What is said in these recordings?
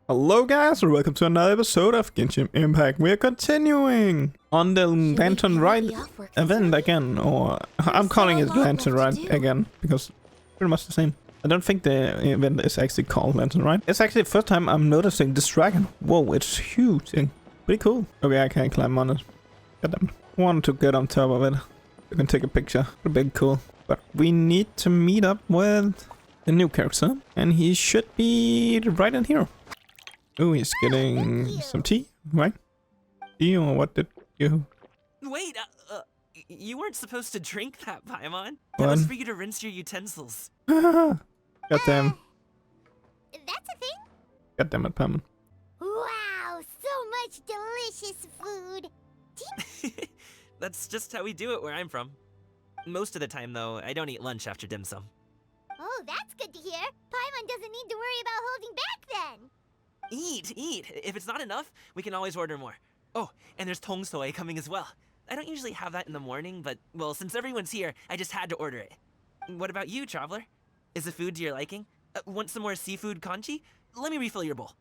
Hello guys, and welcome to another episode of Genshin Impact. We're continuing on the Lantern Ride event again, or I'm calling it Lantern Ride again, because it's pretty much the same. I don't think the event is actually called Lantern Ride. It's actually the first time I'm noticing this dragon. Whoa, it's huge and pretty cool. Okay, I can't climb on it. Goddamn. I wanted to get on top of it. You can take a picture. Pretty big, cool. But we need to meet up with the new character, and he should be right in here. Oh, he's getting some tea, right? Tea, or what did you... Wait, you weren't supposed to drink that, Paimon. That What? was for you to rinse your utensils. Goddamn. That's a thing? Goddamn it, Paimon. Wow, so much delicious food. That's just how we do it where I'm from. Most of the time, though, I don't eat lunch after dim sum. Oh, that's good to hear. Paimon doesn't need to worry about holding back then. Eat. If it's not enough, we can always order more. Oh, and there's tong soy coming as well. I don't usually have that in the morning, but, well, since everyone's here, I just had to order it. What about you, traveler? Is the food to your liking? Want some more seafood kanchi? Let me refill your bowl.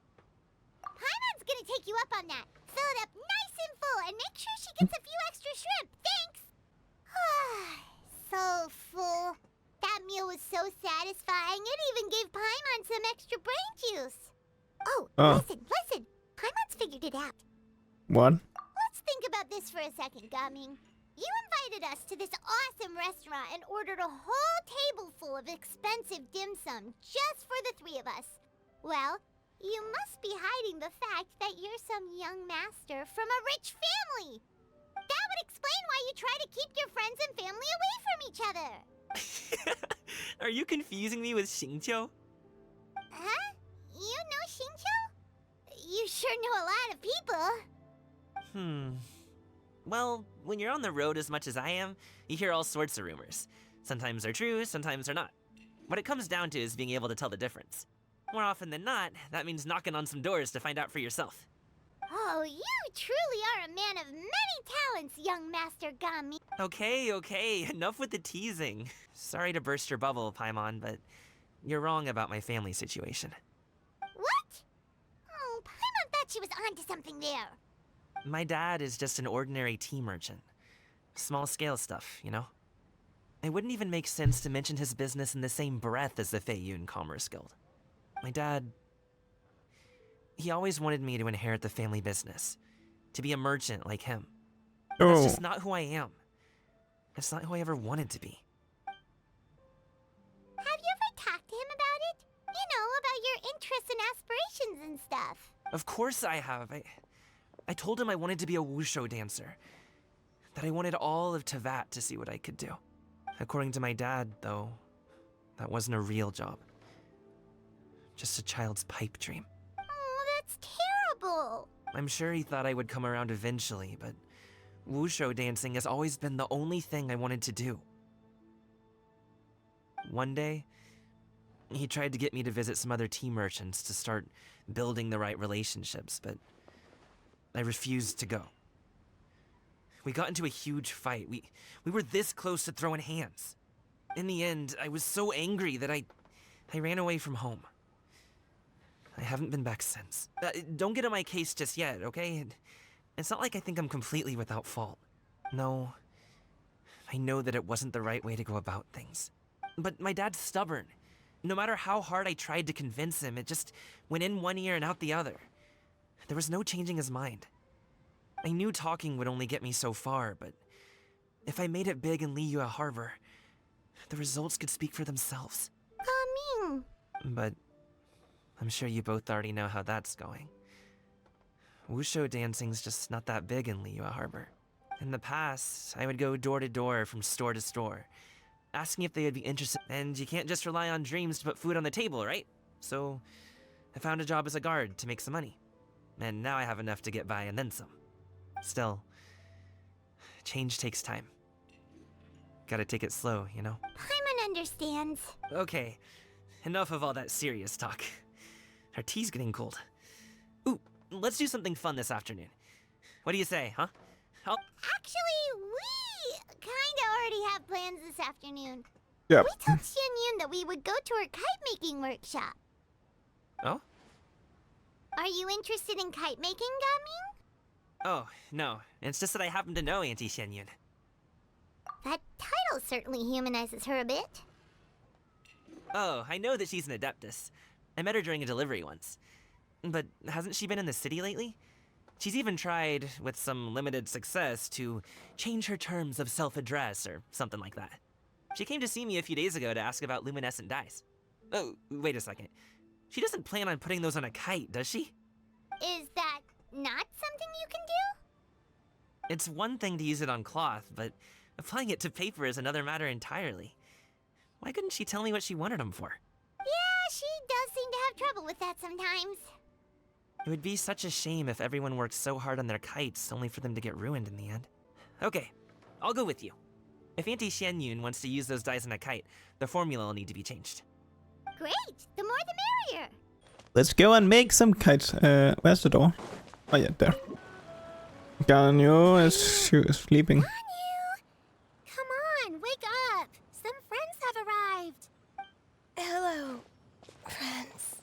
Paimon's gonna take you up on that. Fill it up nice and full and make sure she gets a few extra shrimp. Thanks. So full. That meal was so satisfying, it even gave Paimon some extra brain juice. Oh, listen. Paimon's figured it out. What? Let's think about this for a second, Gaming. You invited us to this awesome restaurant and ordered a whole table full of expensive dim sum just for the three of us. Well, you must be hiding the fact that you're some young master from a rich family. That would explain why you try to keep your friends and family away from each other. Are you confusing me with Xingqiu? Huh? You know Xingqiu? You sure know a lot of people. Well, when you're on the road as much as I am, you hear all sorts of rumors. Sometimes they're true, sometimes they're not. What it comes down to is being able to tell the difference. More often than not, that means knocking on some doors to find out for yourself. Oh, you truly are a man of many talents, young Master Gami. Okay, enough with the teasing. Sorry to burst your bubble, Paimon, but you're wrong about my family situation. What? Oh, Paimon thought she was onto something there. My dad is just an ordinary tea merchant. Small-scale stuff, you know? It wouldn't even make sense to mention his business in the same breath as the Feiyun Commerce Guild. My dad... he always wanted me to inherit the family business. To be a merchant like him. But that's just not who I am. That's not who I ever wanted to be. Have you ever talked to him about it? You know, about your interests and aspirations and stuff. Of course I have. I told him I wanted to be a wushu dancer. That I wanted all of Tevat to see what I could do. According to my dad, though, that wasn't a real job. Just a child's pipe dream. Oh, that's terrible. I'm sure he thought I would come around eventually, but wushu dancing has always been the only thing I wanted to do. One day, he tried to get me to visit some other tea merchants to start building the right relationships, but I refused to go. We got into a huge fight. We were this close to throwing hands. In the end, I was so angry that I ran away from home. I haven't been back since. Don't get on my case just yet, okay? It's not like I think I'm completely without fault. No, I know that it wasn't the right way to go about things. But my dad's stubborn. No matter how hard I tried to convince him, it just went in one ear and out the other. There was no changing his mind. I knew talking would only get me so far, but if I made it big in Liyue Harbor, the results could speak for themselves. Gaming. But I'm sure you both already know how that's going. Wushu dancing's just not that big in Liyue Harbor. In the past, I would go door to door from store to store, asking if they would be interested. And you can't just rely on dreams to put food on the table, right? So I found a job as a guard to make some money. And now I have enough to get by and then some. Still, change takes time. Gotta take it slow, you know? Paimon understands. Okay, enough of all that serious talk. Our tea's getting cold. Ooh, let's do something fun this afternoon. What do you say, huh? Actually, we kinda already have plans this afternoon. Yep. We told Xianyun that we would go to her kite-making workshop. Oh? Are you interested in kite making, Gaming? Oh, no. It's just that I happen to know Auntie Xianyun. That title certainly humanizes her a bit. Oh, I know that she's an adeptus. I met her during a delivery once. But hasn't she been in the city lately? She's even tried, with some limited success, to change her terms of self-address or something like that. She came to see me a few days ago to ask about luminescent dyes. Oh, wait a second. She doesn't plan on putting those on a kite, does she? Is that not something you can do? It's one thing to use it on cloth, but applying it to paper is another matter entirely. Why couldn't she tell me what she wanted them for? Yeah, she does seem to have trouble with that sometimes. It would be such a shame if everyone worked so hard on their kites only for them to get ruined in the end. Okay, I'll go with you. If Auntie Xianyun wants to use those dyes on a kite, the formula will need to be changed. Great! The more the merrier! Let's go and make some kites. Where's the door? Oh yeah, there. Ganyu is sleeping. Ganyu! Come on, wake up! Some friends have arrived! Hello, friends.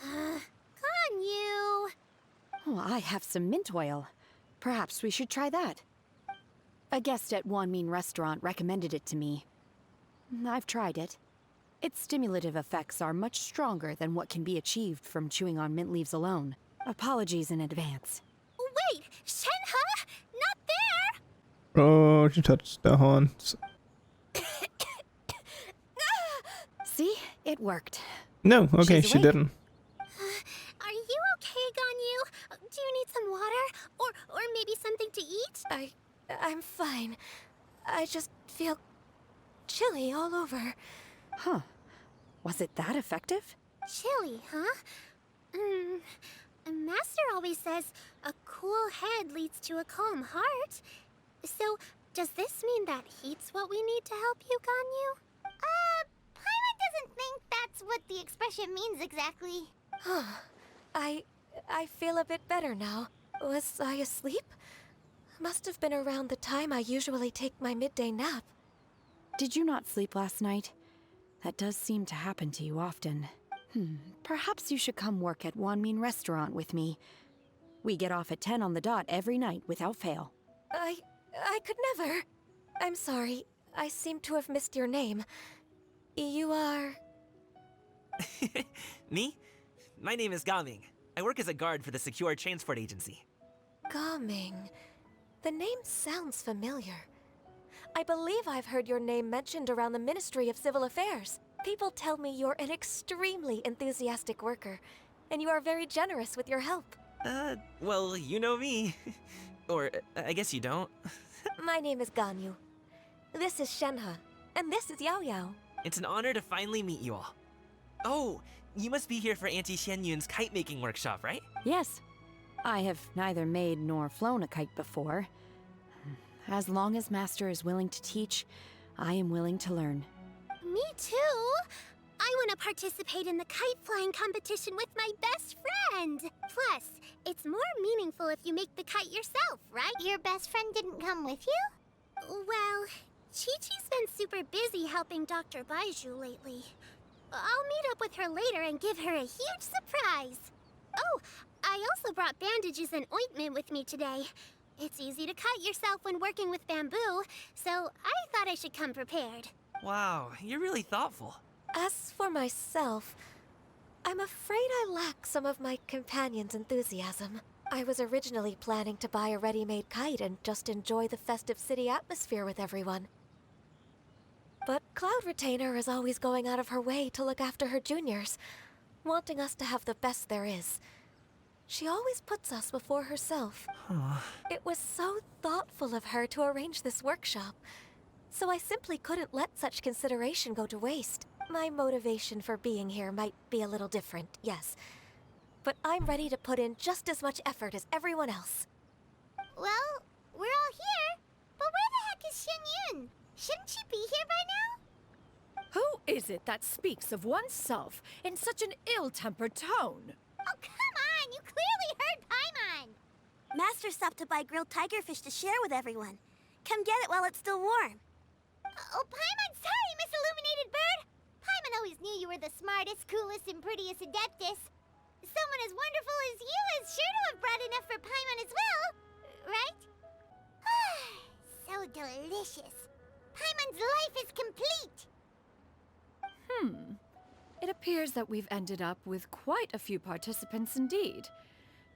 Ganyu! Oh, I have some mint oil. Perhaps we should try that. A guest at Wanmin Restaurant recommended it to me. I've tried it. Its stimulative effects are much stronger than what can be achieved from chewing on mint leaves alone. Apologies in advance. Wait! Shenhe! Not there! Oh, she touched the horns. See? It worked. No, okay, She's she awake. didn't. Are you okay, Ganyu? Do you need some water? Or maybe something to eat? I'm fine. I just feel chilly all over. Huh. Was it that effective? Chilly, huh? Master always says a cool head leads to a calm heart. So, does this mean that heat's what we need to help you, Ganyu? Paimon doesn't think that's what the expression means exactly. I feel a bit better now. Was I asleep? Must have been around the time I usually take my midday nap. Did you not sleep last night? That does seem to happen to you often. Perhaps you should come work at Wanmin Restaurant with me. We get off at 10 on the dot every night without fail. I could never. I'm sorry. I seem to have missed your name. You are... Me? My name is Gaming. I work as a guard for the Secure Transport Agency. Gaming. The name sounds familiar. I believe I've heard your name mentioned around the Ministry of Civil Affairs. People tell me you're an extremely enthusiastic worker, and you are very generous with your help. Well, you know me. Or, I guess you don't. My name is Ganyu. This is Shenhe, and this is Yao Yao. It's an honor to finally meet you all. Oh, you must be here for Auntie Xianyun's kite-making workshop, right? Yes. I have neither made nor flown a kite before. As long as Master is willing to teach, I am willing to learn. Me too! I want to participate in the kite flying competition with my best friend! Plus, it's more meaningful if you make the kite yourself, right? Your best friend didn't come with you? Well, Chi-Chi's been super busy helping Dr. Baiju lately. I'll meet up with her later and give her a huge surprise. Oh, I also brought bandages and ointment with me today. It's easy to cut yourself when working with bamboo, so I thought I should come prepared. Wow, you're really thoughtful. As for myself, I'm afraid I lack some of my companion's enthusiasm. I was originally planning to buy a ready-made kite and just enjoy the festive city atmosphere with everyone. But Cloud Retainer is always going out of her way to look after her juniors, wanting us to have the best there is. She always puts us before herself. It was so thoughtful of her to arrange this workshop, so I simply couldn't let such consideration go to waste. My motivation for being here might be a little different, yes, but I'm ready to put in just as much effort as everyone else. Well, we're all here, but where the heck is Xianyun? Shouldn't she be here by now? Who is it that speaks of oneself in such an ill-tempered tone? Oh, come on! You clearly heard Paimon! Master stopped to buy grilled tigerfish to share with everyone. Come get it while it's still warm. Oh, Paimon, sorry, Miss Illuminated Bird! Paimon always knew you were the smartest, coolest, and prettiest Adeptus. Someone as wonderful as you is sure to have brought enough for Paimon as well, right? So delicious. Paimon's life is complete. It appears that we've ended up with quite a few participants indeed.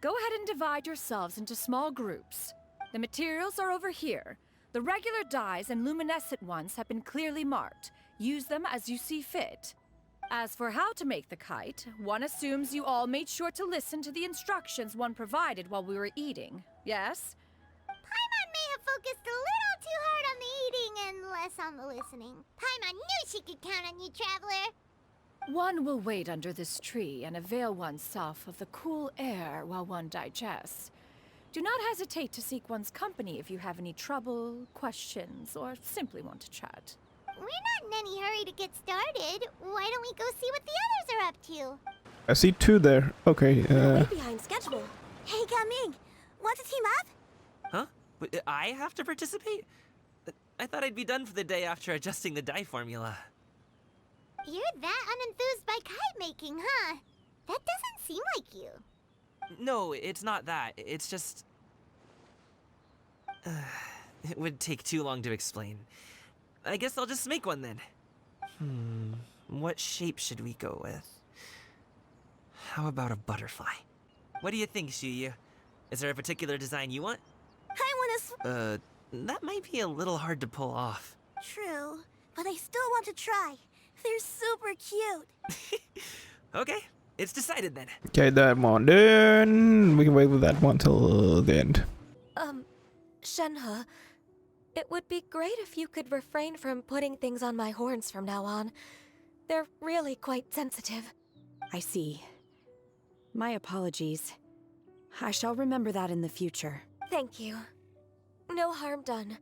Go ahead and divide yourselves into small groups. The materials are over here. The regular dyes and luminescent ones have been clearly marked. Use them as you see fit. As for how to make the kite, one assumes you all made sure to listen to the instructions one provided while we were eating. Yes? Paimon may have focused a little too hard on the eating and less on the listening. Paimon knew she could count on you, Traveler. One will wait under this tree and avail oneself of the cool air while one digests. Do not hesitate to seek one's company if you have any trouble, questions, or simply want to chat. We're not in any hurry to get started. Why don't we go see what the others are up to? I see 2 there. Okay, Way behind schedule. Hey, Gaming, want to team up? Huh? I have to participate? I thought I'd be done for the day after adjusting the dye formula. You're that unenthused by kite making, huh? That doesn't seem like you. No, it's not that. It's just... it would take too long to explain. I guess I'll just make one then. What shape should we go with? How about a butterfly? What do you think, Shuyu? Is there a particular design you want? I want That might be a little hard to pull off. True, but I still want to try. They're super cute. Okay, it's decided then. okay, that one done. We can wait with that one till the end. Shenhe, it would be great if you could refrain from putting things on my horns from now on. They're really quite sensitive. I see. My apologies. I shall remember that in the future. Thank you. No harm done.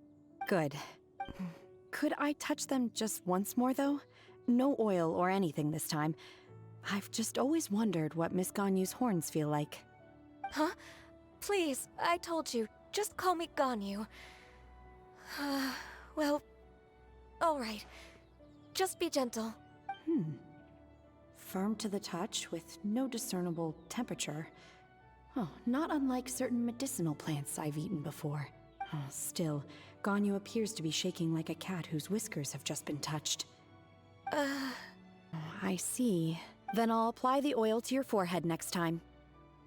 Good. Could I touch them just once more, though? No oil or anything this time. I've just always wondered what Miss Ganyu's horns feel like. Huh? Please, I told you. Just call me Ganyu. Well, alright. Just be gentle. Firm to the touch with no discernible temperature. Oh, not unlike certain medicinal plants I've eaten before. Oh, still, Ganyu appears to be shaking like a cat whose whiskers have just been touched. I see. Then I'll apply the oil to your forehead next time.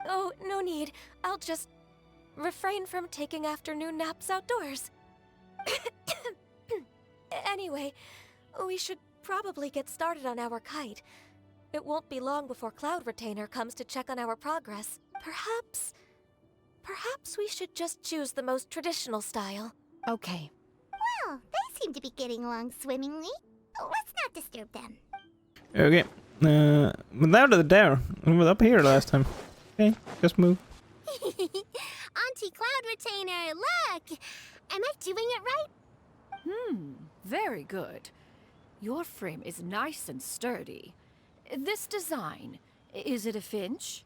Oh, no need. I'll just refrain from taking afternoon naps outdoors. Anyway, we should probably get started on our kite. It won't be long before Cloud Retainer comes to check on our progress. Perhaps we should just choose the most traditional style. Okay. Well, they seem to be getting along swimmingly. Let's not disturb them. Okay, without it there. We were up here last time. Okay, just move. Auntie Cloud Retainer, look! Am I doing it right? Very good. Your frame is nice and sturdy. This design, is it a finch?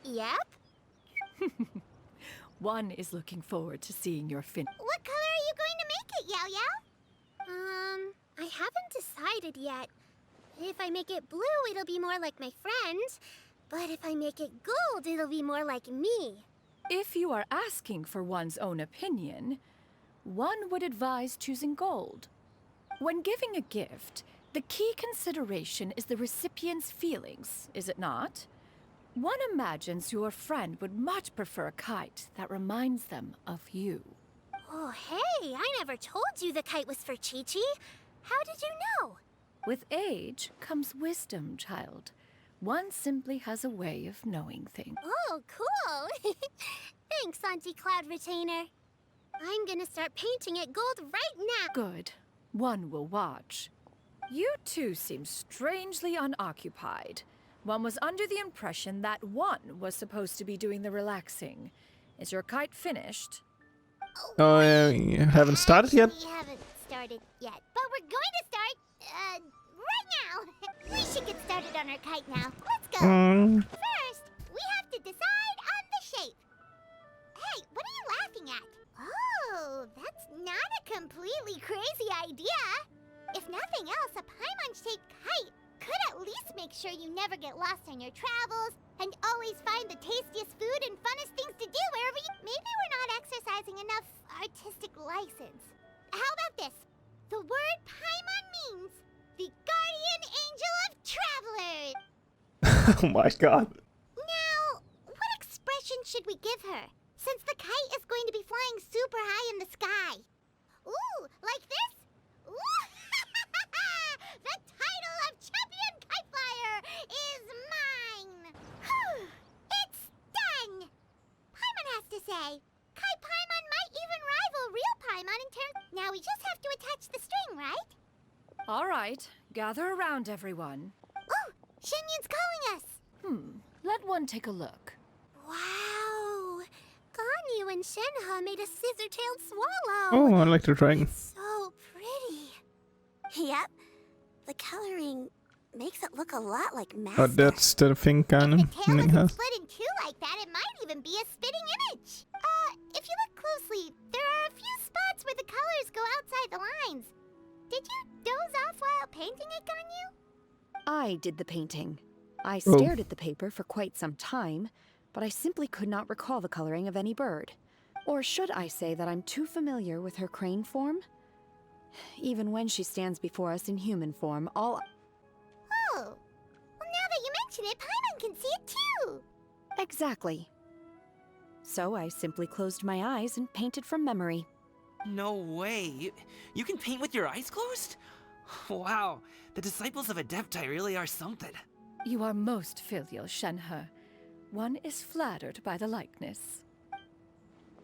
Yep. One is looking forward to seeing your finch. What color are you going to make it, Yao Yao? I haven't decided yet. If I make it blue, it'll be more like my friend. But if I make it gold, it'll be more like me. If you are asking for one's own opinion, one would advise choosing gold. When giving a gift, the key consideration is the recipient's feelings, is it not? One imagines your friend would much prefer a kite that reminds them of you. Oh, hey, I never told you the kite was for Chi-Chi. How did you know? With age comes wisdom, child. One simply has a way of knowing things. Oh, cool. Thanks, Auntie Cloud Retainer. I'm gonna start painting it gold right now. Good. One will watch. You two seem strangely unoccupied. One was under the impression that one was supposed to be doing the relaxing. Is your kite finished? Oh, you haven't started yet? We haven't started yet, but we're going to start, right now. We should get started on our kite now. Let's go. First, we have to decide on the shape. Hey, what are you laughing at? Oh, that's not a completely crazy idea. If nothing else, a Paimon-shaped that you never get lost on your travels, and always find the tastiest food and funnest things to do wherever you... Maybe we're not exercising enough artistic license. How about this? The word Paimon means the guardian angel of travelers. Oh my god. Now, what expression should we give her? Since the kite is going to be flying super high in the sky. Ooh, like this? Ooh. The title of champion kite flyer is mine. It's done. Paimon has to say. Kite Paimon might even rival real Paimon in terms... Now we just have to attach the string, right? All right, gather around, everyone. Oh, Shenyun's calling us. Let one take a look. Wow. Ganyu and Shenhe made a scissor-tailed swallow. Oh, I like the dragon. So pretty. Yep. The coloring makes it look a lot like Master. Oh, that's the thing kind of If the tail thing isn't has. split in two like that, it might even be a spitting image. If you look closely, there are a few spots where the colors go outside the lines. Did you doze off while painting it, Ganyu? I did the painting. I Oh. stared at the paper for quite some time, but I simply could not recall the coloring of any bird. Or should I say that I'm too familiar with her crane form? Even when she stands before us in human form, all... Oh. Well, now that you mention it, Paimon can see it too. Exactly. So I simply closed my eyes and painted from memory. No way. You can paint with your eyes closed? Wow, the disciples of Adepti really are something. You are most filial, Shenhe. One is flattered by the likeness.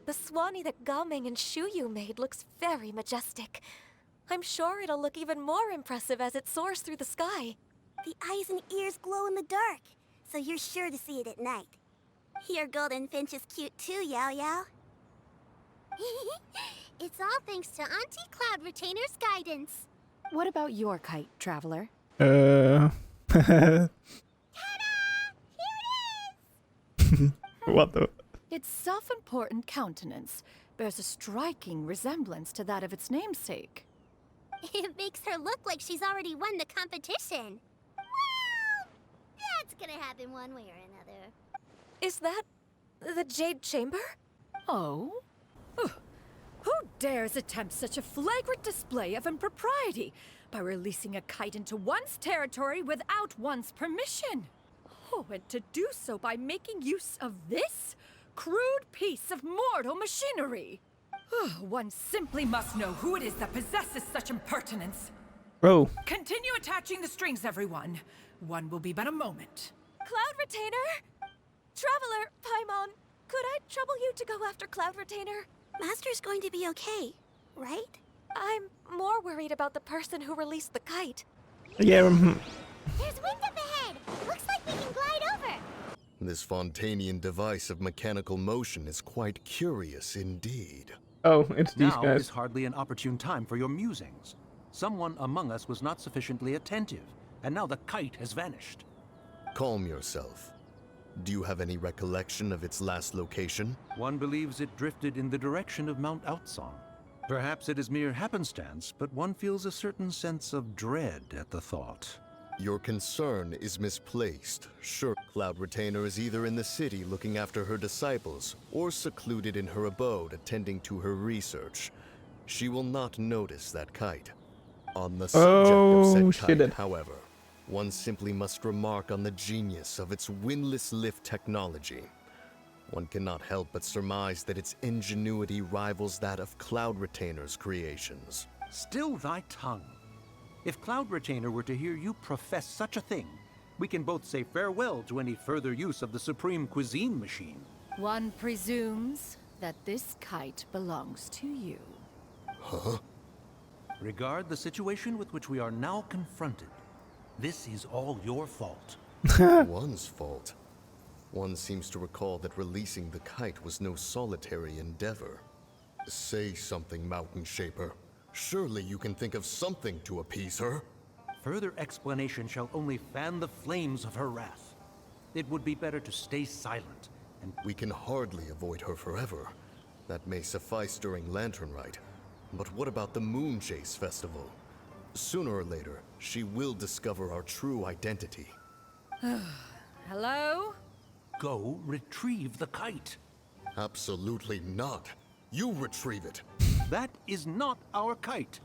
The Swanee that Gaming and Shuyu made looks very majestic. I'm sure it'll look even more impressive as it soars through the sky. The eyes and ears glow in the dark, so you're sure to see it at night. Your golden finch is cute too, Yao Yao. It's all thanks to Auntie Cloud Retainer's guidance. What about your kite, traveler? Ta-da! Here it is! What the? Its self-important countenance bears a striking resemblance to that of its namesake. It makes her look like she's already won the competition. Well, that's gonna happen one way or another. Is that the Jade Chamber? Oh? Ugh. Who dares attempt such a flagrant display of impropriety by releasing a kite into one's territory without one's permission? Oh, and to do so by making use of this crude piece of mortal machinery. One simply must know who it is that possesses such impertinence. Oh. Continue attaching the strings, everyone. One will be but a moment. Cloud Retainer? Traveler, Paimon, could I trouble you to go after Cloud Retainer? Master's going to be okay, right? I'm more worried about the person who released the kite. Yeah. There's wind up ahead! Looks like we can glide over! This Fontanian device of mechanical motion is quite curious indeed. Oh, it's these Now guys. is hardly an opportune time for your musings. Someone among us was not sufficiently attentive, and now the kite has vanished. Calm yourself. Do you have any recollection of its last location? One believes it drifted in the direction of Mount Outsong. Perhaps it is mere happenstance, but one feels a certain sense of dread at the thought. Your concern is misplaced. Sure, Cloud Retainer is either in the city looking after her disciples, or secluded in her abode attending to her research. She will not notice that kite. On the subject of said shit. kite, however, one simply must remark on the genius of its windless lift technology. One cannot help but surmise that its ingenuity rivals that of Cloud Retainer's creations. Still thy tongue. If Cloud Retainer were to hear you profess such a thing, we can both say farewell to any further use of the Supreme Cuisine Machine. One presumes that this kite belongs to you. Huh? Regard the situation with which we are now confronted. This is all your fault. One's fault. One seems to recall that releasing the kite was no solitary endeavor. Say something, Mountain Shaper. Surely you can think of something to appease her. Further explanation shall only fan the flames of her wrath. It would be better to stay silent, and We can hardly avoid her forever. That may suffice during Lantern Rite. But what about the Moon Chase Festival? Sooner or later, she will discover our true identity. Hello? Go retrieve the kite. Absolutely not. You retrieve it. That is not our kite.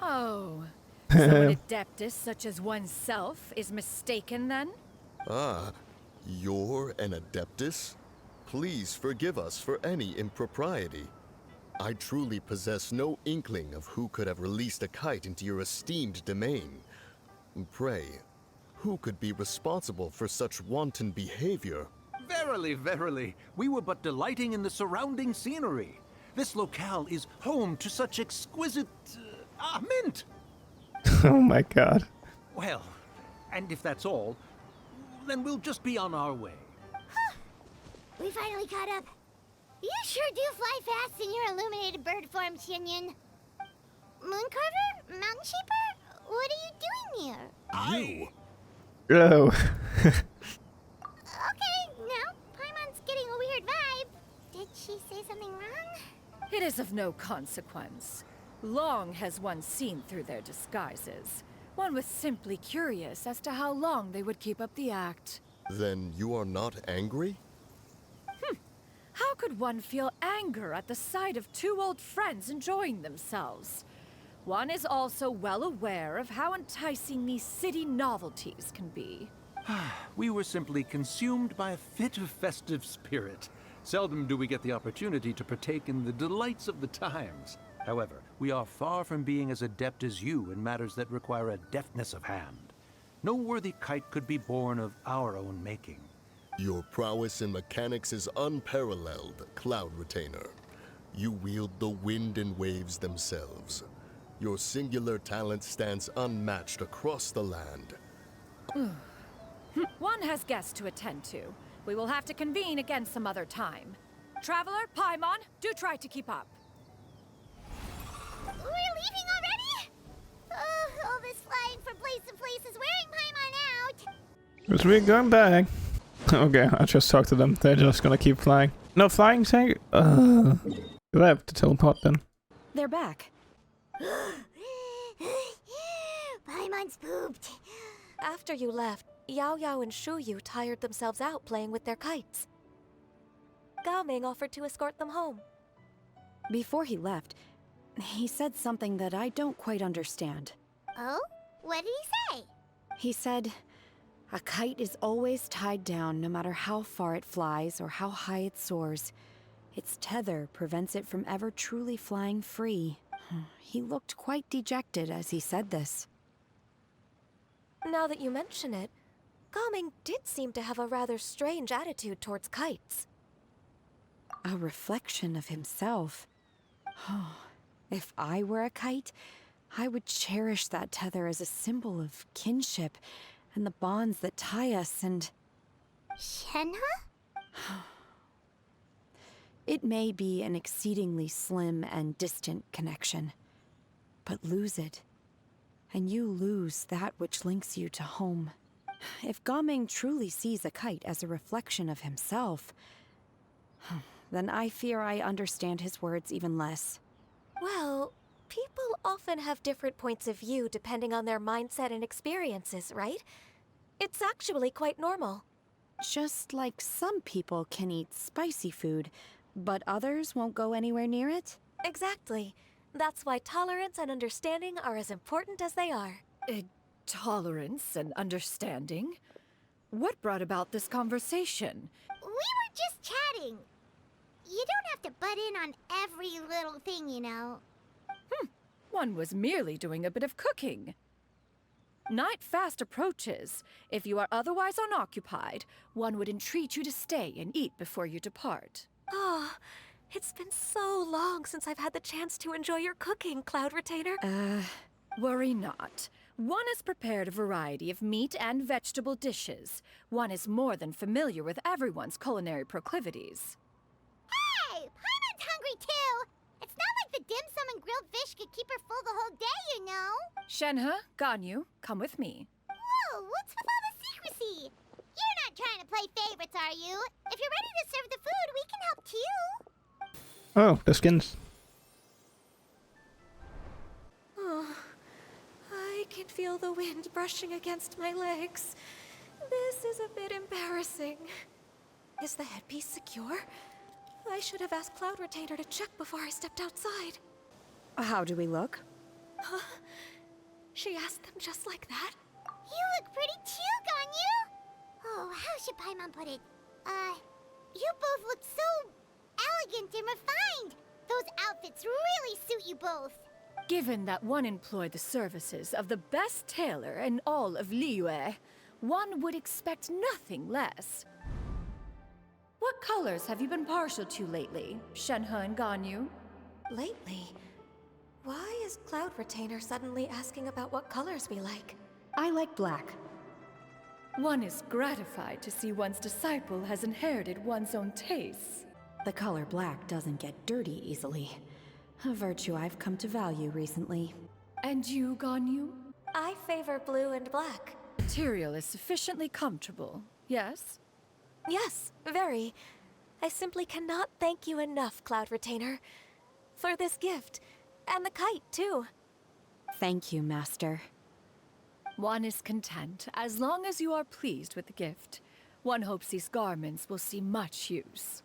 Oh. So an adeptus such as oneself is mistaken then? Ah, you're an adeptus? Please forgive us for any impropriety. I truly possess no inkling of who could have released a kite into your esteemed domain. Pray, who could be responsible for such wanton behavior? Verily, verily, we were but delighting in the surrounding scenery. This locale is home to such exquisite... mint! Oh my god. Well, and if that's all, then we'll just be on our way. We finally caught up. You sure do fly fast in your illuminated bird form, Shinyan. Mooncarver? Mountain Shaper? What are you doing here? You! Oh. Okay, now Paimon's getting a weird vibe. Did she say something wrong? It is of no consequence. Long has one seen through their disguises. One was simply curious as to how long they would keep up the act. Then you are not angry? How could one feel anger at the sight of two old friends enjoying themselves? One is also well aware of how enticing these city novelties can be. We were simply consumed by a fit of festive spirit. Seldom do we get the opportunity to partake in the delights of the times. However, we are far from being as adept as you in matters that require a deftness of hand. No worthy kite could be born of our own making. Your prowess in mechanics is unparalleled, Cloud Retainer. You wield the wind and waves themselves. Your singular talent stands unmatched across the land. One has guests to attend to. We will have to convene again some other time. Traveler, Paimon, do try to keep up. We're leaving already? All this flying from place to place is wearing Paimon out. Because we're going back. Okay, I just talked to them. They're just gonna keep flying. No flying, say? Do I have to teleport then? They're back. Paimon's pooped. After you left, Yao Yao and Shu Yu tired themselves out playing with their kites. Gaming offered to escort them home. Before he left, he said something that I don't quite understand. Oh? What did he say? He said, a kite is always tied down no matter how far it flies or how high it soars. Its tether prevents it from ever truly flying free. He looked quite dejected as he said this. Now that you mention it, Gaming did seem to have a rather strange attitude towards kites. A reflection of himself. If I were a kite, I would cherish that tether as a symbol of kinship and the bonds that tie us and... Shenhe? It may be an exceedingly slim and distant connection, but lose it, and you lose that which links you to home. If Gaming truly sees a kite as a reflection of himself, then I fear I understand his words even less. Well, people often have different points of view depending on their mindset and experiences, right? It's actually quite normal. Just like some people can eat spicy food, but others won't go anywhere near it? Exactly. That's why tolerance and understanding are as important as they are. Tolerance and understanding? What brought about this conversation? We were just chatting. You don't have to butt in on every little thing, you know. One was merely doing a bit of cooking. Night fast approaches. If you are otherwise unoccupied, one would entreat you to stay and eat before you depart. Oh, it's been so long since I've had the chance to enjoy your cooking, Cloud Retainer. Worry not. One has prepared a variety of meat and vegetable dishes. One is more than familiar with everyone's culinary proclivities. Hey! Paimon's hungry too! It's not like the dim sum and grilled fish could keep her full the whole day, you know? Shenhe, Ganyu, come with me. Whoa, what's with all the secrecy? You're not trying to play favorites, are you? If you're ready to serve the food, we can help too. Oh, the skins. Oh, I can feel the wind brushing against my legs. This a bit embarrassing. Is the headpiece secure? I should have asked Cloud Retainer to check before I stepped outside. How do we look? Huh? She asked them just like that? You look pretty too, Ganyu! Oh, how should Paimon put it? You both look so elegant and refined! Those outfits really suit you both! Given that one employed the services of the best tailor in all of Liyue, one would expect nothing less. What colors have you been partial to lately, Shenhe and Ganyu? Lately? Why is Cloud Retainer suddenly asking about what colors we like? I like black. One is gratified to see one's disciple has inherited one's own tastes. The color black doesn't get dirty easily. A virtue I've come to value recently. And you, Ganyu? I favor blue and black. Material is sufficiently comfortable, yes? Yes, very. I simply cannot thank you enough, Cloud Retainer. For this gift. And the kite, too. Thank you, Master. One is content, as long as you are pleased with the gift. One hopes these garments will see much use.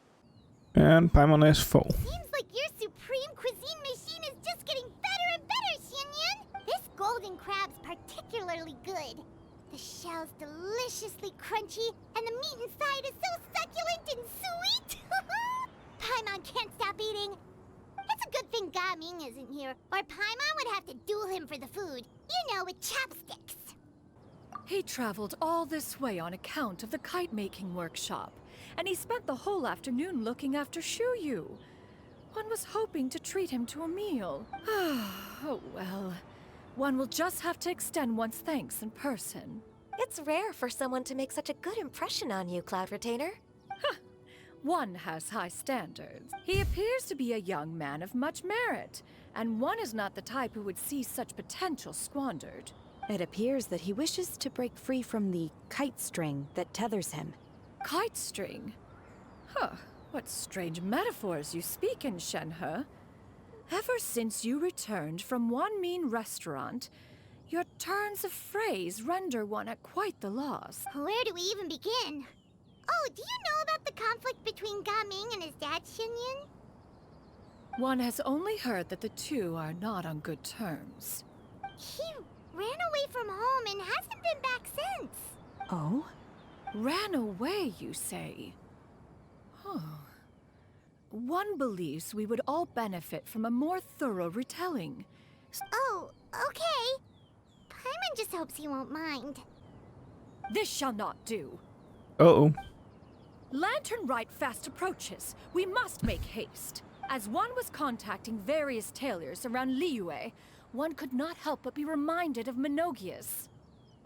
And Paimon is full. Seems like your supreme cuisine machine is just getting better and better, Xinyun! This golden crab's particularly good. The shell's deliciously crunchy, and the meat inside is so succulent and sweet! Paimon can't stop eating. It's a good thing Gaming isn't here, or Paimon would have to duel him for the food. You know, with chopsticks. He traveled all this way on account of the kite-making workshop, and he spent the whole afternoon looking after Shuyu. One was hoping to treat him to a meal. Oh well. One will just have to extend one's thanks in person. It's rare for someone to make such a good impression on you, Cloud Retainer. One has high standards. He appears to be a young man of much merit, and one is not the type who would see such potential squandered. It appears that he wishes to break free from the kite string that tethers him. Kite string? Huh, what strange metaphors you speak in, Shenhe. Ever since you returned from one mean restaurant, your turns of phrase render one at quite the loss. Where do we even begin? Oh, do you know about the conflict between Gaming and his dad, Xinyun? One has only heard that the two are not on good terms. He ran away from home and hasn't been back since. Oh? Ran away, you say? Huh. One believes we would all benefit from a more thorough retelling. Oh, okay. Paimon just hopes he won't mind. This shall not do. Uh-oh. Lantern Rite fast approaches. We must make haste. As one was contacting various tailors around Liyue, one could not help but be reminded of Menogias.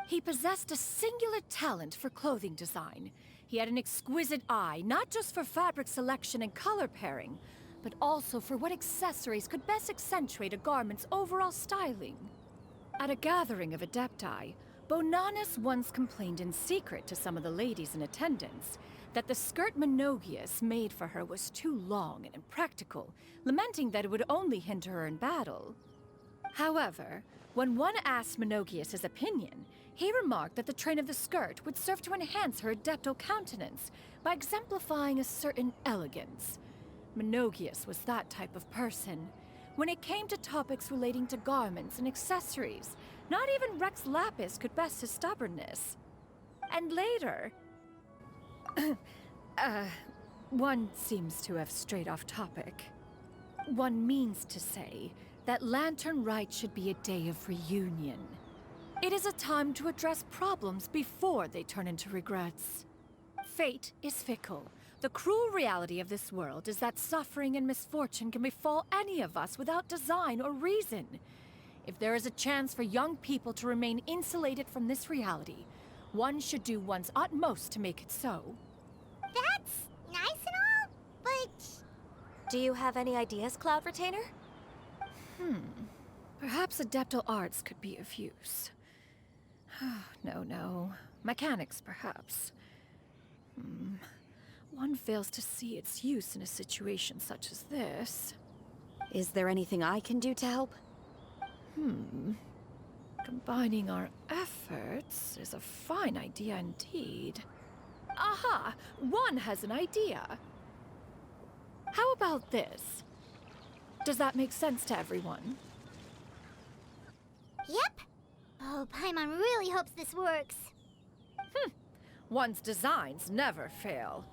He possessed a singular talent for clothing design. He had an exquisite eye, not just for fabric selection and color pairing, but also for what accessories could best accentuate a garment's overall styling. At a gathering of Adepti, Bonanis once complained in secret to some of the ladies in attendance that the skirt Menogias made for her was too long and impractical, lamenting that it would only hinder her in battle. However, when one asked Menogias his opinion, he remarked that the train of the skirt would serve to enhance her adeptal countenance by exemplifying a certain elegance. Menogias was that type of person. When it came to topics relating to garments and accessories, not even Rex Lapis could best his stubbornness. And later... one seems to have strayed off topic. One means to say that Lantern Rite should be a day of reunion. It is a time to address problems before they turn into regrets. Fate is fickle. The cruel reality of this world is that suffering and misfortune can befall any of us without design or reason. If there is a chance for young people to remain insulated from this reality, one should do one's utmost to make it so. That's nice and all, but... Do you have any ideas, Cloud Retainer? Perhaps adeptal arts could be of use. No. Mechanics, perhaps. One fails to see its use in a situation such as this. Is there anything I can do to help? Combining our efforts is a fine idea indeed. Aha! One has an idea. How about this? Does that make sense to everyone? Yep. Oh, Paimon really hopes this works. One's designs never fail.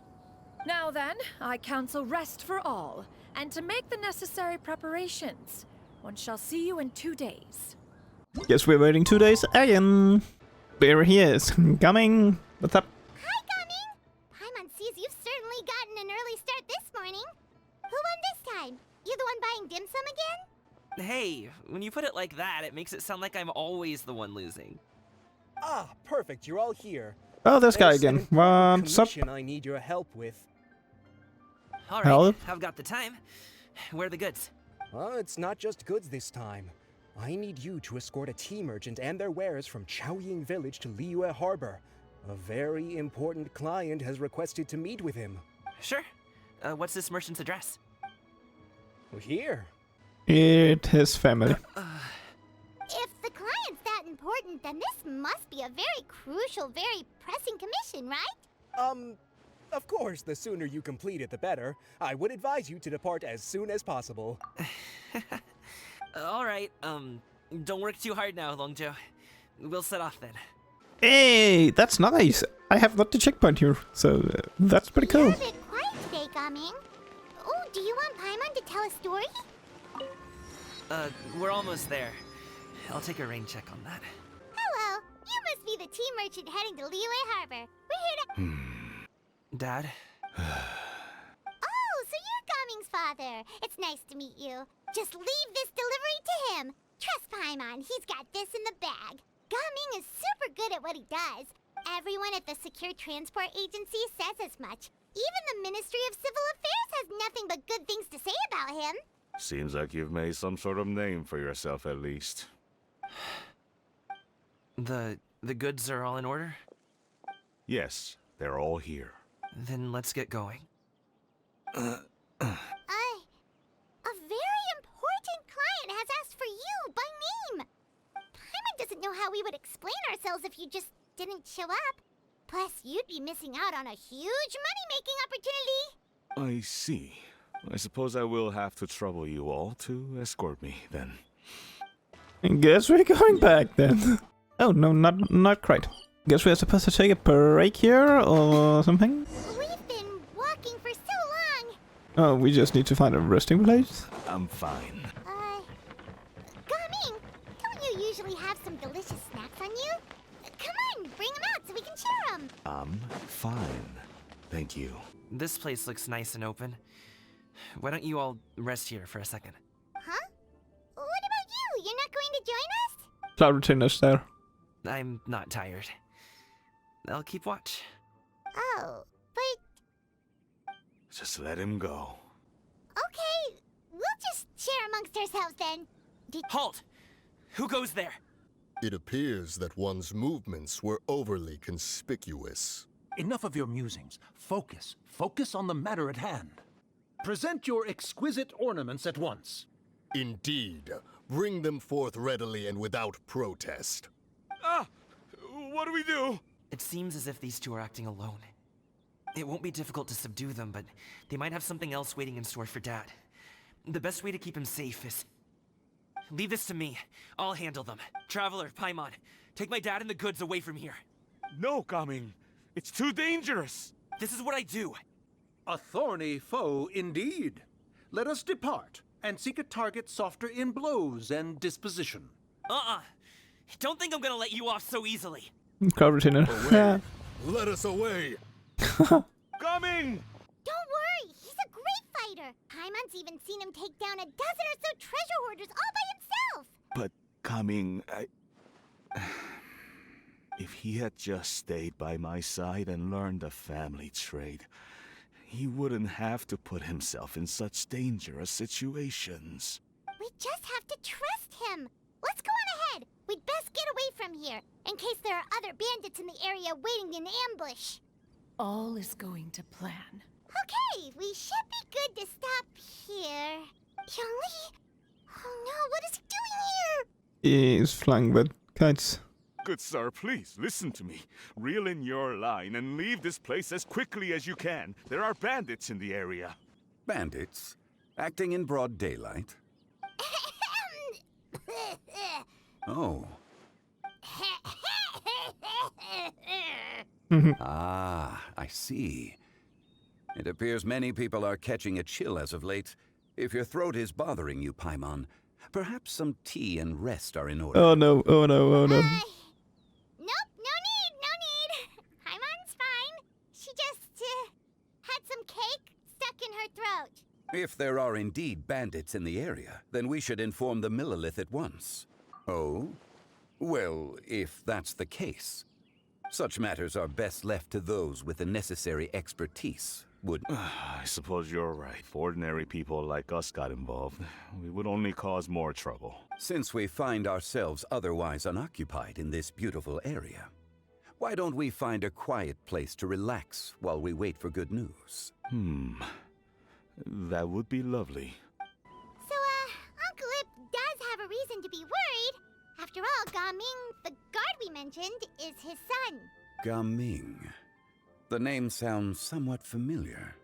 Now then, I counsel rest for all, and to make the necessary preparations. One shall see you in 2 days. Guess we're waiting 2 days again. There he is, coming. What's up? Hi, Gumming! Paimon sees you've certainly gotten an early start this morning. Who won this time? You the one buying dim sum again? Hey, when you put it like that, it makes it sound like I'm always the one losing. Ah, perfect. You're all here. Oh, this guy There's an again. important What's up? commission I need your help with. All Hello? right, I've got the time. Where are the goods? It's not just goods this time. I need you to escort a tea merchant and their wares from Chaoying Village to Liyue Harbor. A very important client has requested to meet with him. Sure. What's this merchant's address? Here. It is family. If the client's that important, then this must be a very crucial, very pressing commission, right? Of course, the sooner you complete it, the better. I would advise you to depart as soon as possible. All right, don't work too hard now, Longjo. We'll set off then. Hey, that's nice. I have got the checkpoint here, so that's pretty cool. You're a bit quiet today, Gumming. Oh, do you want Paimon to tell a story? We're almost there. I'll take a rain check on that. Hello, you must be the tea merchant heading to Liyue Harbor. We're here to... Dad? Oh, so you're Gumming's father. It's nice to meet you. Just leave this delivery to him. Trust Paimon, he's got this in the bag. Gumming is super good at what he does. Everyone at the Secure Transport Agency says as much. Even the Ministry of Civil Affairs has nothing but good things to say about him. Seems like you've made some sort of name for yourself at least. The goods are all in order? Yes, they're all here. Then let's get going. A very important client has asked for you by name. Paimon doesn't know how we would explain ourselves if you just didn't show up. Plus, you'd be missing out on a huge money-making opportunity. I see. I suppose I will have to trouble you all to escort me, then. Guess we're going back then. Oh, no, not quite. Guess we're supposed to take a break here or something? We've been walking for so long. Oh, we just need to find a resting place? I'm fine. Gumming, don't you usually have some delicious snacks on you? Come on, bring them out so we can share them. I'm fine. Thank you. This place looks nice and open. Why don't you all rest here for a second? Huh? What about you? You're not going to join us? Cloud retainer's there. I'm not tired. I'll keep watch. Oh, but... Just let him go. Okay, we'll just share amongst ourselves then. Halt! Who goes there? It appears that one's movements were overly conspicuous. Enough of your musings. Focus. Focus on the matter at hand. Present your exquisite ornaments at once. Indeed. Bring them forth readily and without protest. Ah! What do we do? It seems as if these two are acting alone. It won't be difficult to subdue them, but they might have something else waiting in store for Dad. The best way to keep him safe is... Leave this to me. I'll handle them. Traveler, Paimon, take my dad and the goods away from here. No, Gaming. It's too dangerous. This is what I do. A thorny foe indeed. Let us depart and seek a target softer in blows and disposition. Don't think I'm gonna let you off so easily. Cloud retainer. Away. Let us away. Coming! Don't worry, he's a great fighter. Paimon's even seen him take down a dozen or so treasure hoarders all by himself. But Coming, if he had just stayed by my side and learned the family trade, he wouldn't have to put himself in such dangerous situations. We just have to trust him. Let's go on ahead. We'd best get away from here, in case there are other bandits in the area waiting in ambush. All is going to plan. Okay, we should be good to stop here. Yongli? Oh no, what is he doing here? He's flying with kites. Good sir, please, listen to me. Reel in your line and leave this place as quickly as you can. There are bandits in the area. Bandits? Acting in broad daylight? Oh. Ah, I see. It appears many people are catching a chill as of late. If your throat is bothering you, Paimon, perhaps some tea and rest are in order. Oh no, oh no, oh no. Nope, no need. Paimon's fine. She just had some cake stuck in her throat. If there are indeed bandits in the area, then we should inform the Millelith at once. Oh? Well, if that's the case. Such matters are best left to those with the necessary expertise, would... I suppose you're right. If ordinary people like us got involved, we would only cause more trouble. Since we find ourselves otherwise unoccupied in this beautiful area, why don't we find a quiet place to relax while we wait for good news? That would be lovely. So, Uncle Ip does have a reason to be worried. After all, Gaming, the guard we mentioned, is his son. Gaming. The name sounds somewhat familiar.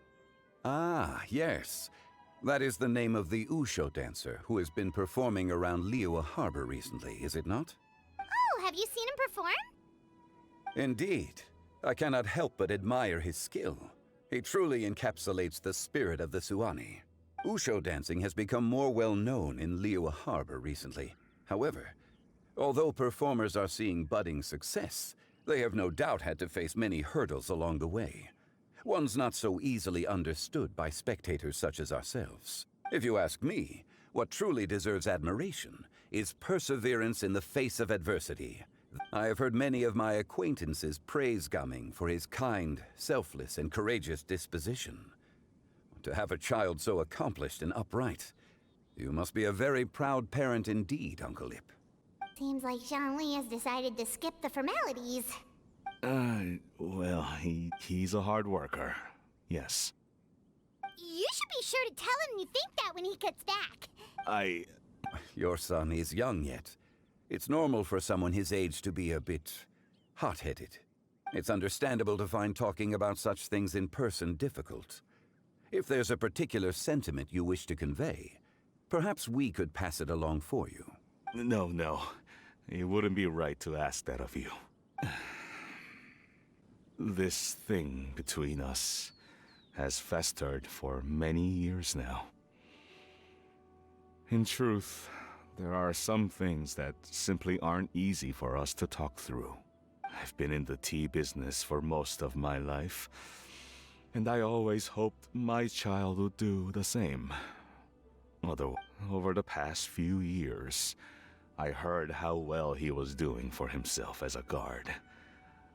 Ah, yes. That is the name of the Usho dancer who has been performing around Liyue Harbor recently, is it not? Oh, have you seen him perform? Indeed. I cannot help but admire his skill. He truly encapsulates the spirit of the Suani. Usho dancing has become more well known in Liyue Harbor recently. However, although performers are seeing budding success, they have no doubt had to face many hurdles along the way. Ones not so easily understood by spectators such as ourselves. If you ask me, what truly deserves admiration is perseverance in the face of adversity. I have heard many of my acquaintances praise Gaming for his kind, selfless, and courageous disposition. To have a child so accomplished and upright, you must be a very proud parent indeed, Uncle Ip. Seems like Zhongli has decided to skip the formalities. Well, he's a hard worker. Yes. You should be sure to tell him you think that when he gets back. Your son is young yet. It's normal for someone his age to be a bit hot-headed. It's understandable to find talking about such things in person difficult. If there's a particular sentiment you wish to convey, perhaps we could pass it along for you. No. It wouldn't be right to ask that of you. This thing between us has festered for many years now. In truth, there are some things that simply aren't easy for us to talk through. I've been in the tea business for most of my life, and I always hoped my child would do the same. Although, over the past few years, I heard how well he was doing for himself as a guard.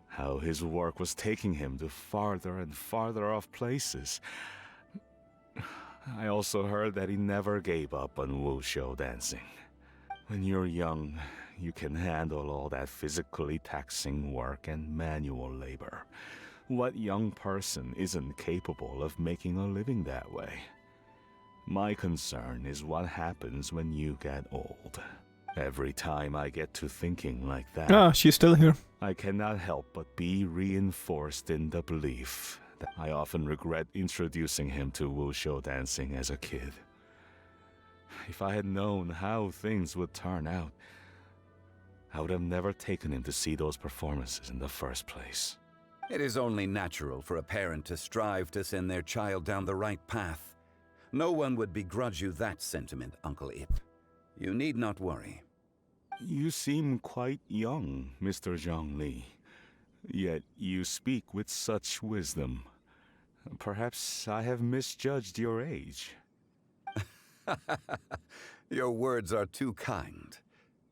How his work was taking him to farther and farther off places. I also heard that he never gave up on wushu dancing. When you're young, you can handle all that physically taxing work and manual labor. What young person isn't capable of making a living that way? My concern is what happens when you get old. Every time I get to thinking like that, Ah, she's still here. I cannot help but be reinforced in the belief that I often regret introducing him to wushu dancing as a kid. If I had known how things would turn out, I would have never taken him to see those performances in the first place. It is only natural for a parent to strive to send their child down the right path. No one would begrudge you that sentiment, Uncle Ip. You need not worry. You seem quite young, Mr. Zhongli. Yet you speak with such wisdom. Perhaps I have misjudged your age. Your words are too kind.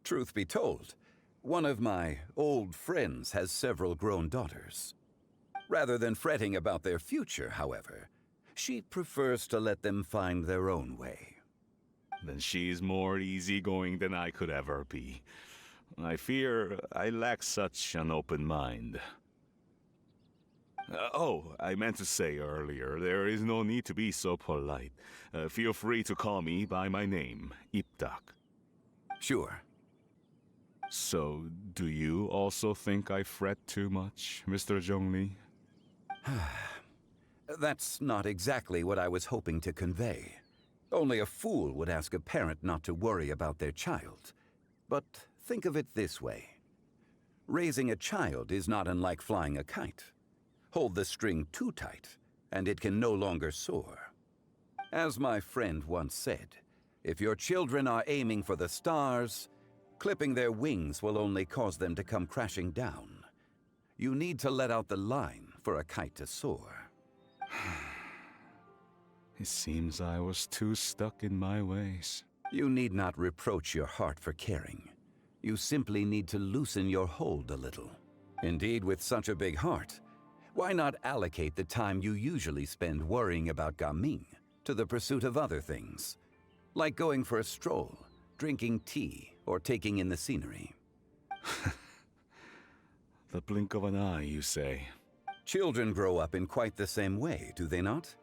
Truth be told, one of my old friends has several grown daughters. Rather than fretting about their future, however, she prefers to let them find their own way. Then she's more easygoing than I could ever be. I fear I lack such an open mind. I meant to say earlier, there is no need to be so polite. Feel free to call me by my name, Ipdak. Sure. So, do you also think I fret too much, Mr. Zhongli? That's not exactly what I was hoping to convey. Only a fool would ask a parent not to worry about their child. But think of it this way. Raising a child is not unlike flying a kite. Hold the string too tight, and it can no longer soar. As my friend once said, if your children are aiming for the stars, clipping their wings will only cause them to come crashing down. You need to let out the line for a kite to soar. It seems I was too stuck in my ways. You need not reproach your heart for caring. You simply need to loosen your hold a little. Indeed, with such a big heart, why not allocate the time you usually spend worrying about Gaming to the pursuit of other things, like going for a stroll, drinking tea, or taking in the scenery? The blink of an eye, you say? Children grow up in quite the same way, do they not?